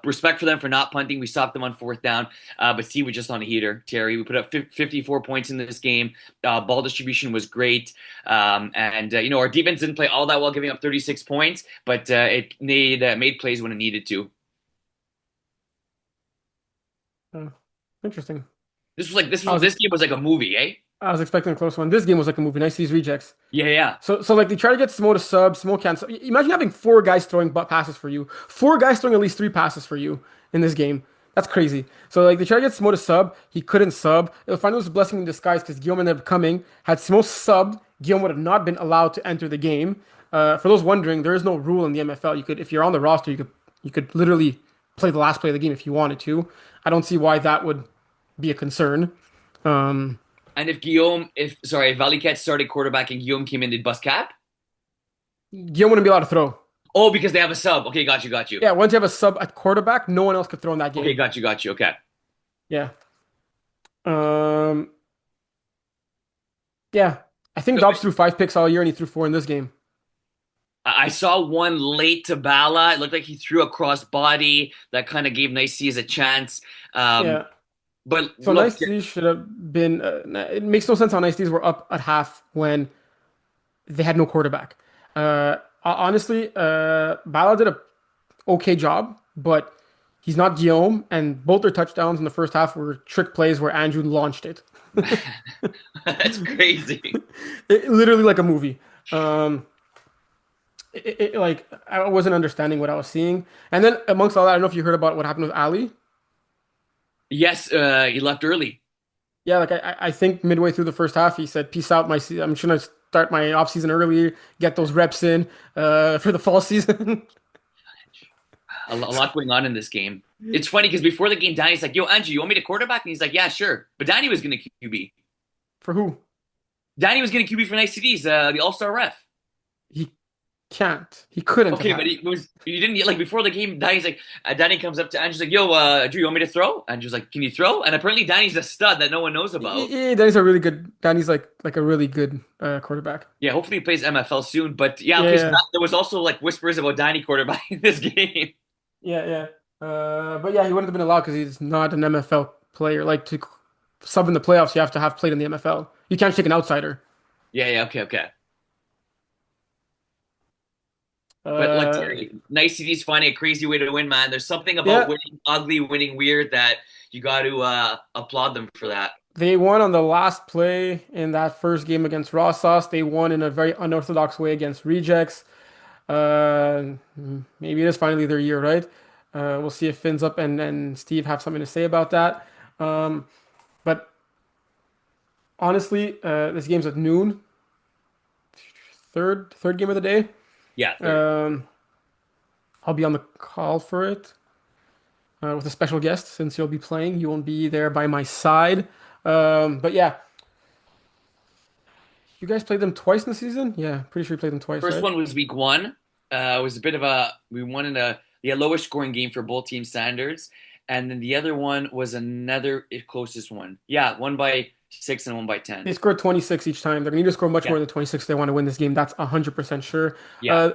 Respect for them for not punting. We stopped them on fourth down, but Steve was just on a heater. Terry, we put up 54 points in this game. Ball distribution was great, and our defense didn't play all that well, giving up 36 points, but it made plays when it needed to. Oh, interesting. This game was like a movie, eh? I was expecting a close one. This game was like a movie. Nice these rejects. Yeah. So like they try to get Smo to sub. Smo can't. Imagine having 4 guys throwing butt passes for you. 4 guys throwing at least 3 passes for you in this game. That's crazy. So like they try to get Smo to sub. He couldn't sub. It was finally was a blessing in disguise because Guillaume ended up coming. Had Smo subbed, Guillaume would have not been allowed to enter the game. For those wondering, there is no rule in the MFL. You could, if you're on the roster, you could literally play the last play of the game if you wanted to. I don't see why that would be a concern. Um, And if Valiquette started quarterback and Guillaume came in, did bust cap? Guillaume wouldn't be allowed to throw. Oh, because they have a sub. Okay, got you. Yeah, once you have a sub at quarterback, no one else could throw in that Okay, game. got you. Okay. Yeah. Um, yeah. I think So, Dobbs threw 5 picks all year and he threw 4 in this game. I saw one late to Bala. It looked like he threw a cross body that kind of gave Nice Seas a chance. Yeah. But So look, Nice D's should have been. It makes no sense how Nice D's were up at half when they had no quarterback. Honestly, Bala did a okay job, but he's not Guillaume, and both their touchdowns in the first half were trick plays where Andrew launched it. that's crazy. Literally like a movie. Um, like I wasn't understanding what I was seeing, and then amongst all that, I don't know if you heard about what happened with Ali. Yes, he left early. Yeah, like I think midway through the first half, he said, "Peace out, I'm just gonna start my off season early, get those reps in for the fall season." A lot going on in this game. It's funny because before the game, Danny's like, "Yo, Andrew, you want me to quarterback?" And he's like, "Yeah, sure." But Danny was going to QB. For who? Danny was going to QB for Nice Cities, the All Star ref. He Can't. He couldn't Okay, but have. he was you didn't like before the game. Danny's like, Danny comes up to Andrew's like, "Yo, Drew, you want me to throw?" Andrew's like, "Can you throw?" And apparently Danny's a stud that no one knows about. Danny's a really good. Danny's like a really good quarterback. Yeah, hopefully he plays MFL soon. But yeah, Yeah, okay, so yeah, that, there was also like whispers about Danny quarterbacking this game. yeah, yeah. But yeah, he wouldn't have been allowed because he's not an MFL player. Like to sub in the playoffs, you have to have played in the MFL. You can't take an outsider. Yeah, yeah, okay, okay. But like Uh, Terry, nice city's finding a crazy way to win, man. There's something about yeah, winning ugly, winning weird that you got to applaud them for that. they won on the last play in that first game against Raw Sauce. They won in a very unorthodox way against Rejects. Uh, Maybe it is finally their year, right? We'll see if Finn's up and Steve have something to say about that. Um, but honestly, this game's at noon, third game of the day. Yeah, third. Um, I'll be on the call for it with a special guest since you'll be playing. You won't be there by my side. But yeah, you guys played them twice in the season? Yeah, pretty sure you played them twice, First right? one was week one. It was a bit of a we won in a the lowest scoring game for both team standards, and then the other one was another closest one. Yeah, one by 6 and one by They 10. scored 26 each time. They're going to need to score much Yeah, more than 26 if they want to win this game. That's 100% sure. yeah, Uh,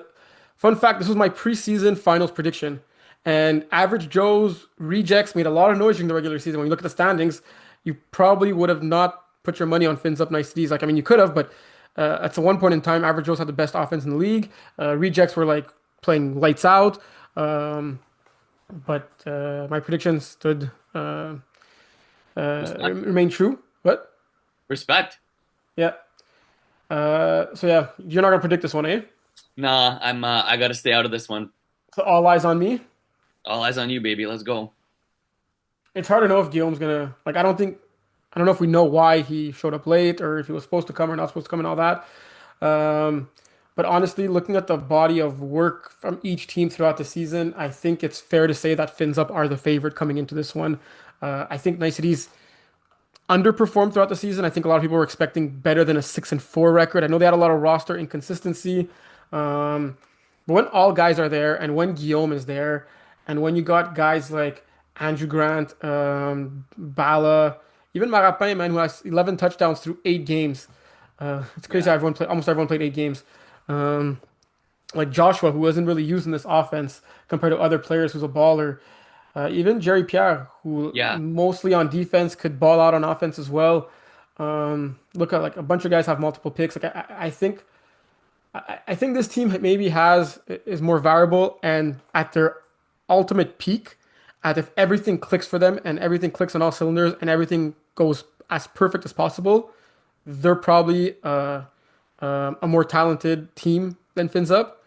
Fun fact, this was my preseason finals prediction. And Average Joe's rejects made a lot of noise during the regular season. When you look at the standings, you probably would have not put your money on Fins up nice D's. Like, I mean, you could have, but at one point in time, Average Joe's had the best offense in the league. Rejects were like playing lights out. Um, but my predictions stood respect, remain true. But respect. yeah. So yeah, you're not gonna predict this one, eh? Nah, I got to stay out of this one. So all eyes on me. All eyes on you, baby. Let's go. It's hard to know if Guillaume's gonna like. I don't know if we know why he showed up late or if he was supposed to come or not supposed to come and all that. Um, but honestly, looking at the body of work from each team throughout the season, I think it's fair to say that Fins Up are the favorite coming into this one. I think Niceties underperformed throughout the season. I think a lot of people were expecting better than a 6-4 record. I know they had a lot of roster inconsistency. Um, but when all guys are there and when Guillaume is there and when you got guys like Andrew Grant, Bala, even Marapin, man, who has 11 touchdowns through 8 games. It's crazy Yeah, how almost everyone played 8 games. Um, like Joshua, who wasn't really using this offense compared to other players who's a baller. Even Jerry Pierre, who yeah, mostly on defense could ball out on offense as well. Look at like a bunch of guys have multiple picks. Like I think this team maybe is more variable and at their ultimate peak, at if everything clicks for them and everything clicks on all cylinders and everything goes as perfect as possible, they're probably a more talented team than Fins Up.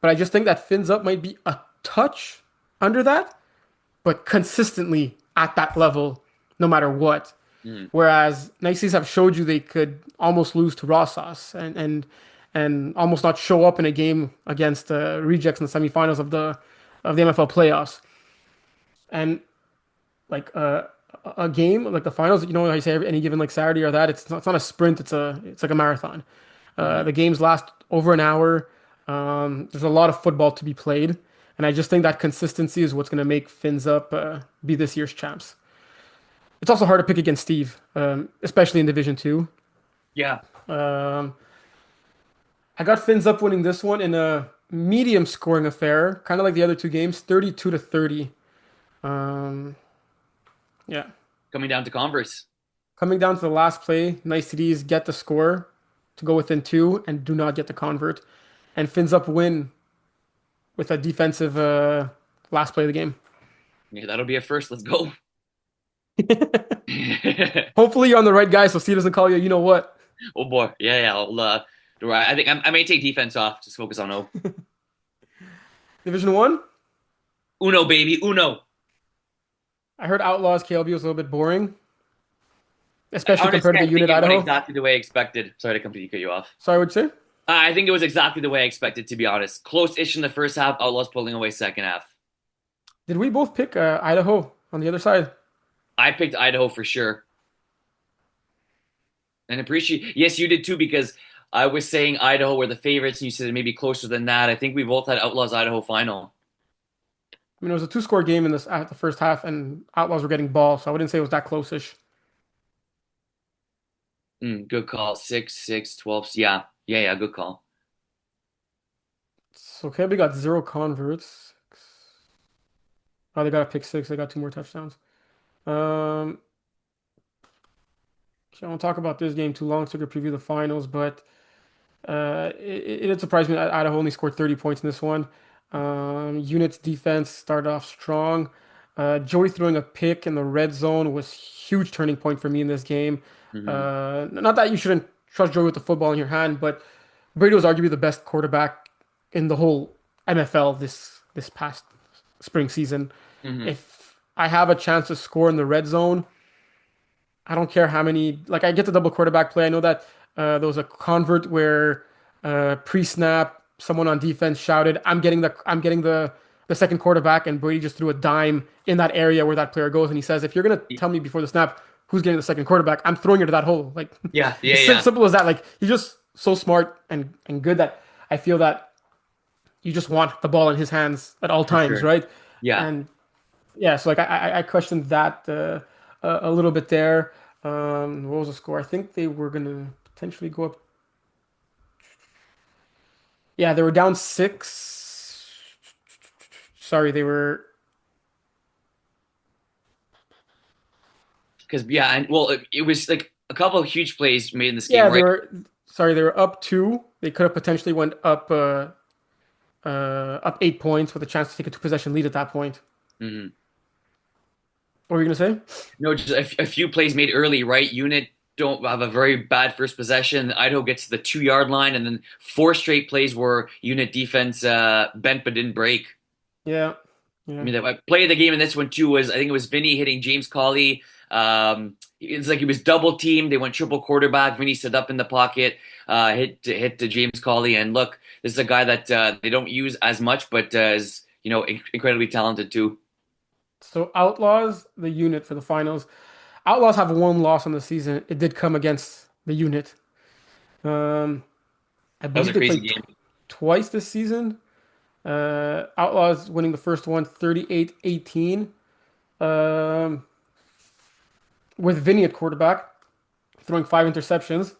But I just think that Fins Up might be a touch under that, but consistently at that level, no matter what. mm, Whereas Niceties have showed you they could almost lose to Raw Sauce and almost not show up in a game against Rejects in the semifinals of the MFL playoffs. And like a game like the finals, you know how you say any given like Saturday or that, it's not a sprint, it's like a marathon. hmm. The games last over an hour. There's a lot of football to be played, and I just think that consistency is what's going to make Fins Up be this year's champs. It's also hard to pick against Steve, especially in Division Two. Yeah. Um, I got Fins Up winning this one in a medium scoring affair, kind of like the other 2 games, 32-30. Um, yeah. Coming down to Converse. Coming down to the last play, Nice TDs get the score to go within two and do not get the convert. And Fins Up win with a defensive last play of the game. Yeah, that'll be a first. Let's go. Hopefully you're on the right guy so Steve doesn't call you, you know what? Oh boy, yeah, yeah. Do I think I may take defense off. Just focus on O. Division 1? Uno, baby, Uno. I heard Outlaws KLB was a little bit boring, especially compared Honestly, to the I think unit it went Idaho. exactly the way I expected. Sorry to completely cut you off. Sorry, what'd you say? I think it was exactly the way I expected, to be honest. Close-ish in the first half, Outlaws pulling away second half. Did we both pick Idaho on the other side? I picked Idaho for sure. And appreciate, yes, you did too, because I was saying Idaho were the favorites, and you said maybe closer than that. I think we both had Outlaws Idaho final. I mean, it was a two-score game in this at the first half, and Outlaws were getting ball, so I wouldn't say it was that close-ish. Good call. 6, 6, 12. Yeah, yeah, yeah. Good call. So Quebec got zero converts. Oh, they got a pick six. They got two more touchdowns. Um, I won't talk about this game too long, so we could preview the finals, but it did surprise me that Idaho only scored 30 points in this one. Unit's defense started off strong. Joey throwing a pick in the red zone was huge turning point for me in this game. Hmm. Not that you shouldn't trust Joey with the football in your hand, but Brady was arguably the best quarterback in the whole MFL this past spring season. Hmm. If I have a chance to score in the red zone, I don't care how many. Like I get the double quarterback play. I know that there was a convert where pre-snap someone on defense shouted, "I'm getting the second quarterback," and Brady just threw a dime in that area where that player goes, and he says, "If you're gonna tell me before the snap who's getting the second quarterback, I'm throwing it to that hole." Like Yeah, yeah, it's yeah. simple as that. Like he's just so smart and good that I feel that you just want the ball in his hands at all For times, sure. right? Yeah, And yeah, so like I questioned that a little bit there. What was the score? I think they were gonna potentially go up. Yeah, they were down six. Sorry, they were. because yeah, and well, it was like a couple of huge plays made in this game, Yeah, they right? were. Sorry, they were up two. They could have potentially went up up 8 points with a chance to take a two possession lead at that point. Hmm. What were you gonna say? No, just a few plays made early, right? Unit don't have a very bad first possession. Idaho gets to the 2 yard line, and then four straight plays where unit defense bent but didn't break. Yeah, I yeah. mean, the play of the game in this one too was I think it was Vinny hitting James Colley. It's like he was double teamed. They went triple quarterback. Vinny stood up in the pocket, hit to James Colley, and look, this is a guy that they don't use as much, but is incredibly talented too. So Outlaws, the unit for the finals. Outlaws have one loss on the season. It did come against the unit. Um, I That was believe a they crazy played game. twice this season. Outlaws winning the first one 38-18. Um, with Vinny at quarterback, throwing five interceptions.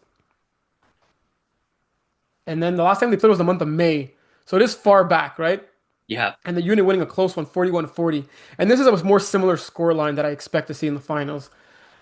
And then the last time they played was the month of May. So it is far back, right? Yeah, And the unit winning a close one, 41-40. And this is a more similar score line that I expect to see in the finals.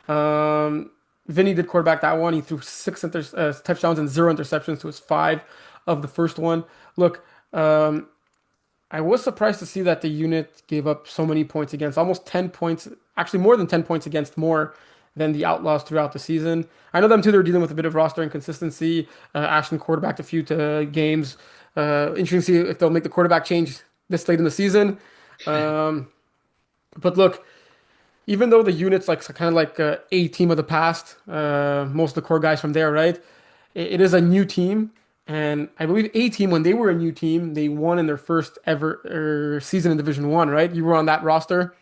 Um, Vinny did quarterback that one. He threw touchdowns and zero interceptions to his five of the first one. Look, I was surprised to see that the unit gave up so many points against, almost 10 points, actually more than 10 points against more than the Outlaws throughout the season. I know them too, they're dealing with a bit of roster inconsistency. Ashton quarterbacked a few games. Interesting to see if they'll make the quarterback change this late in the season. Um, but look, even though the unit's like kind of like a team of the past, most of the core guys from there, right? It is a new team, and I believe A team when they were a new team, they won in their first ever season in Division One, right? You were on that roster.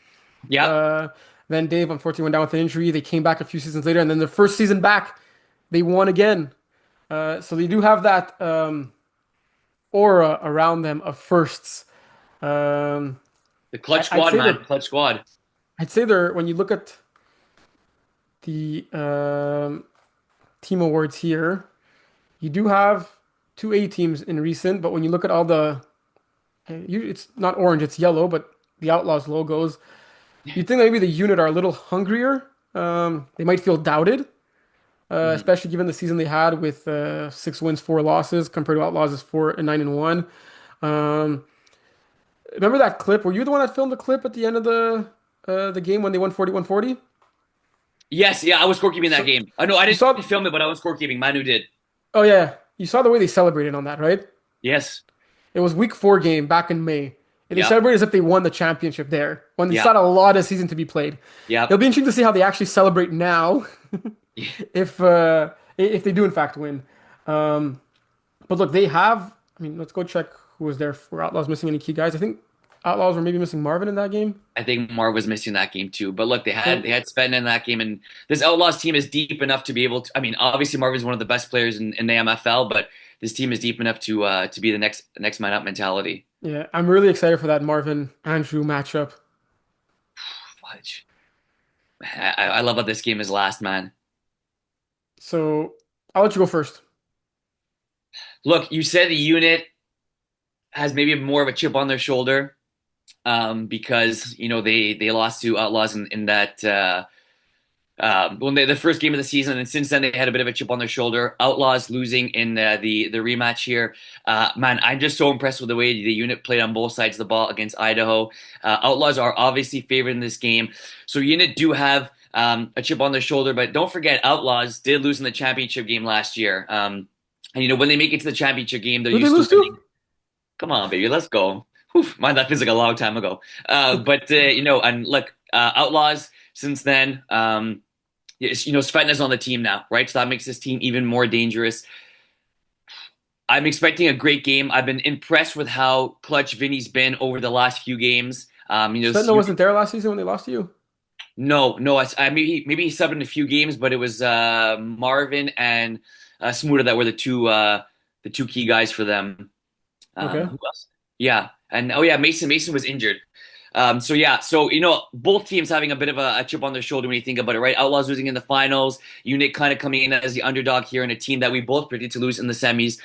yep. Uh, then Dave unfortunately went down with an injury. They came back a few seasons later, and then their first season back, they won again. So they do have that aura around them of firsts. Um, The clutch I'd squad, say man, clutch squad. they're when you look at the team awards here. You do have two A teams in recent, but when you look at all it's not orange, it's yellow, but the Outlaws logos, you'd think that maybe the unit are a little hungrier. They might feel doubted, Hmm. especially given the season they had with 6 wins, 4 losses, compared to Outlaws' 4-9-1. Um, remember that clip? Were you the one that filmed the clip at the end of the game when they won 41-40? Yes, yeah, I was scorekeeping that So game. I know I you didn't saw, film it, but I was scorekeeping. Manu did. oh yeah, you saw the way they celebrated on that, right? Yes. It was week 4 game back in May. And they Yep. celebrated as if they won the championship there when they still Yep. had a lot of season to be played. Yep. It'll be interesting to see how they actually celebrate now if they do in fact win. Um, but look, they have. I mean, let's go check who was there for Outlaws missing any key guys. I think. Outlaws were maybe missing Marvin in that game. I think Marv was missing that game too. But look, they So had Sven in that game, and this Outlaws team is deep enough to be able to. I mean, obviously Marvin's one of the best players in the MFL, but this team is deep enough to be the next man up mentality. yeah, I'm really excited for that Marvin Andrew matchup. Fudge. I love how this game is last, man. So I'll let you go first. Look, you said the unit has maybe more of a chip on their shoulder because they lost to Outlaws in that when the first game of the season, and since then they had a bit of a chip on their shoulder. Outlaws losing in the rematch here. Man, I'm just so impressed with the way the unit played on both sides of the ball against Idaho. Outlaws are obviously favored in this game, so unit do have a chip on their shoulder. But don't forget, Outlaws did lose in the championship game last year. And when they make it to the championship game, they're Who they used to lose to? winning. Come on, baby, let's go. Whew, man, that feels like a long time ago. And look, Outlaws since then. Yes, Sven is on the team now, right? So that makes this team even more dangerous. I'm expecting a great game. I've been impressed with how clutch Vinny's been over the last few games. Svetno wasn't there last season when they lost to you. no, no, maybe he subbed in a few games, but it was Marvin and Smuda that were the two key guys for them. Okay. Who else? Yeah, and oh yeah, Mason was injured. So both teams having a bit of a chip on their shoulder when you think about it, right? Outlaws losing in the finals, Unit kind of coming in as the underdog here in a team that we both predicted to lose in the semis.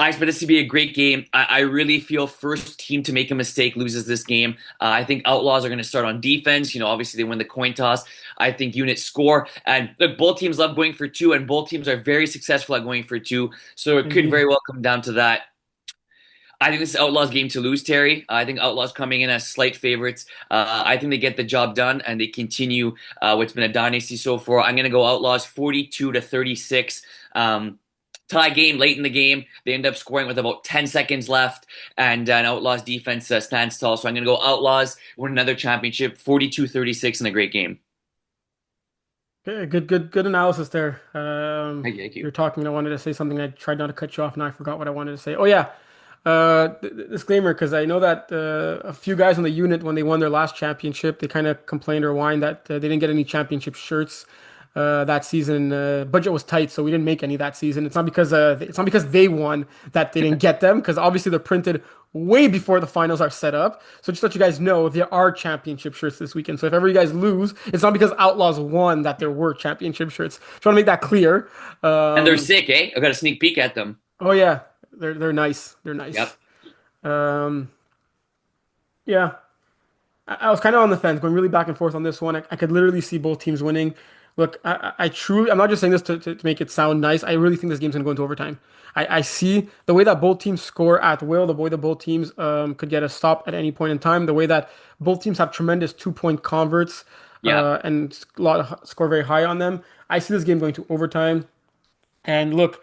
I expect this to be a great game. I really feel first team to make a mistake loses this game. I think Outlaws are going to start on defense. Obviously they win the coin toss. I think Unit score. And look, both teams love going for two, and both teams are very successful at going for two. So it could Indeed. very well come down to that. I think this is Outlaws game to lose, Terry. I think Outlaws coming in as slight favorites. I think they get the job done and they continue what's been a dynasty so far. I'm going to go Outlaws 42-36. Tie game late in the game. They end up scoring with about 10 seconds left, and an Outlaws defense stands tall. So I'm going to go Outlaws win another championship 42-36 in a great game. Okay, good analysis there. Thank you. You're talking. I wanted to say something. I tried not to cut you off, and I forgot what I wanted to say. Oh yeah, disclaimer, because I know that a few guys on the unit, when they won their last championship, they kind of complained or whined that they didn't get any championship shirts that season. Budget was tight, so we didn't make any that season. It's not because they won that they didn't get them, because obviously they're printed way before the finals are set up. So just to let you guys know, there are championship shirts this weekend. So if ever you guys lose, it's not because Outlaws won that there were championship shirts. Just want to make that clear. And they're Um, sick, eh? I got a sneak peek at them. oh yeah, they're nice. They're Yep. nice. Um, yeah, I was kind of on the fence, going really back and forth on this one. I could literally see both teams winning. Look, I truly, I'm not just saying this to make it sound nice. I really think this game's gonna go into overtime. I see the way that both teams score at will, the way that both teams could get a stop at any point in time, the way that both teams have tremendous 2-point converts Yeah. and score very high on them. I see this game going to overtime. And look,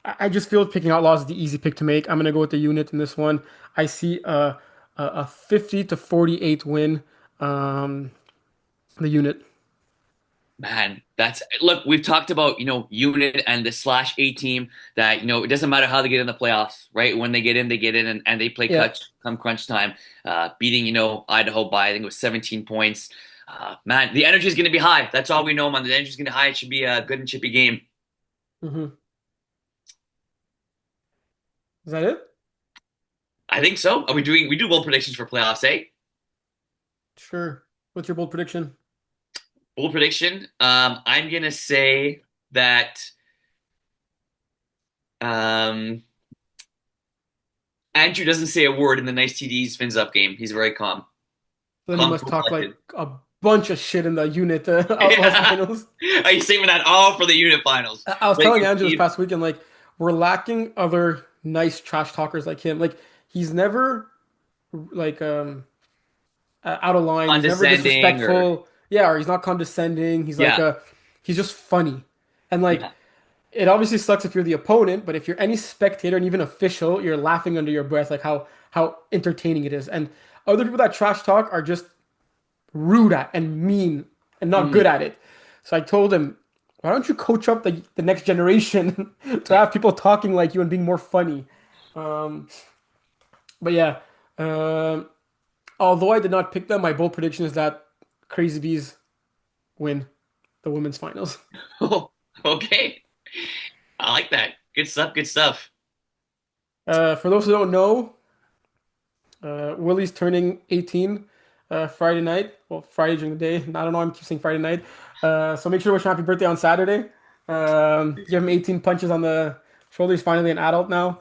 I just feel picking Outlaws is the easy pick to make. I'm gonna go with the unit in this one. I see a 50-48 win. Um, the unit. Man, that's look, we've talked about, unit and the slash A team that, it doesn't matter how they get in the playoffs, right? When they get in and they play Yeah. clutch come crunch time, beating, Idaho by, I think it was 17 points. Man, the energy is going to be high. That's all we know, man. The energy is going to be high. It should be a good and chippy game. Hmm. Is that it? I think so. We do bold predictions for playoffs, eh? Sure. What's your bold prediction? Bold prediction. I'm going to say that, um, Andrew doesn't say a word in the nice TDs fins up game. He's very calm. So then you Calm, must cool, talk like collected. a bunch of shit in the unit Outlaws Yeah. finals. Are you saving that all for the unit finals? I was Like telling your Andrew this team past weekend, like we're lacking other nice trash talkers like him. Like he's never like out of line. He's never condescending or disrespectful. Yeah, or he's not condescending. yeah, He's just funny. And like yeah. it obviously sucks if you're the opponent, but if you're any spectator and even official, you're laughing under your breath like how entertaining it is. And other people that trash talk are just rude at and mean and not good Mm. at it. So I told him, why don't you coach up the next generation to have people talking like you and being more funny? Um, but yeah, um, Although I did not pick them, my bold prediction is that Crazy Bees win the women's finals. Oh, okay. I like that. Good stuff. Good stuff. For those who don't know, Willie's turning 18 Friday night. Well, Friday during the day. I don't know. I'm keep saying Friday night. So make sure to wish him happy birthday on Saturday. Give him 18 punches on the shoulder. He's finally an adult now.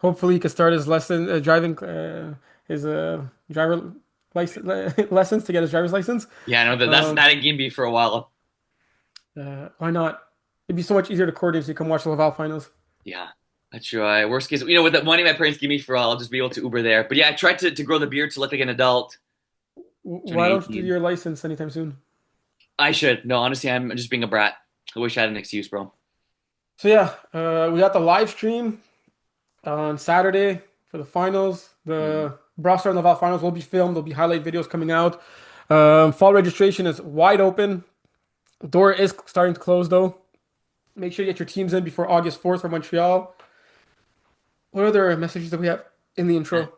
Hopefully, he can start his lesson driving his driver license lessons to get his driver's license. Yeah, I know that's Um, that in Gimby for a while. why not? It'd be so much easier to coordinate so you can watch the Laval finals. Yeah, that's true. Worst case, with the money my parents give me for all, I'll just be able to Uber there. But yeah, I tried to grow the beard to look like an adult. Turning Why don't you do 18. your license anytime soon? I should. No, honestly, I'm just being a brat. I wish I had an excuse, bro. So yeah, we got the live stream on Saturday for the finals. Mm. The Brawl and Laval finals will be filmed. There'll be highlight videos coming out. Fall registration is wide open. Door is starting to close though. Make sure you get your teams in before August 4th for Montreal. What other messages that we have in the intro?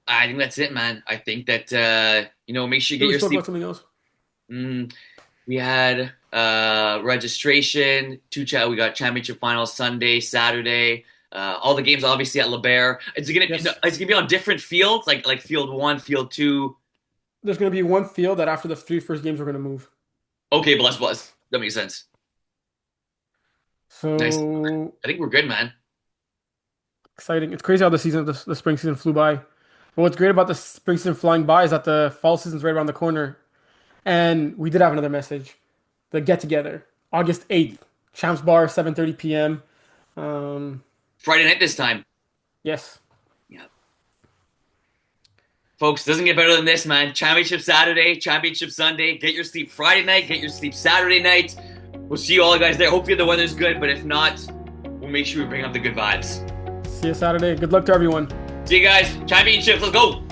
I think that's it, man. I think that make sure you get We your spoke sleep. about something else. Mm, we had registration, we got championship finals Sunday, Saturday. All the games obviously at LeBaire. Yes. It's gonna be on different fields, like field one, field two. There's going to be one field that after the three first games we're going to move. Okay, bless. That makes sense. Nice. So I think we're good, man. exciting. It's crazy how the spring season flew by. But what's great about the spring season flying by is that the fall season's right around the corner. And we did have another message. The get together. August 8th. Champs Bar, 7:30 p.m. Um, Friday night this time. yes. Yeah. Folks, doesn't get better than this, man. Championship Saturday, championship Sunday. Get your sleep Friday night, get your sleep Saturday night. We'll see you all guys there. Hopefully the weather's good, but if not, we'll make sure we bring up the good vibes. See you Saturday. Good luck to everyone. See you guys. Championships, let's go.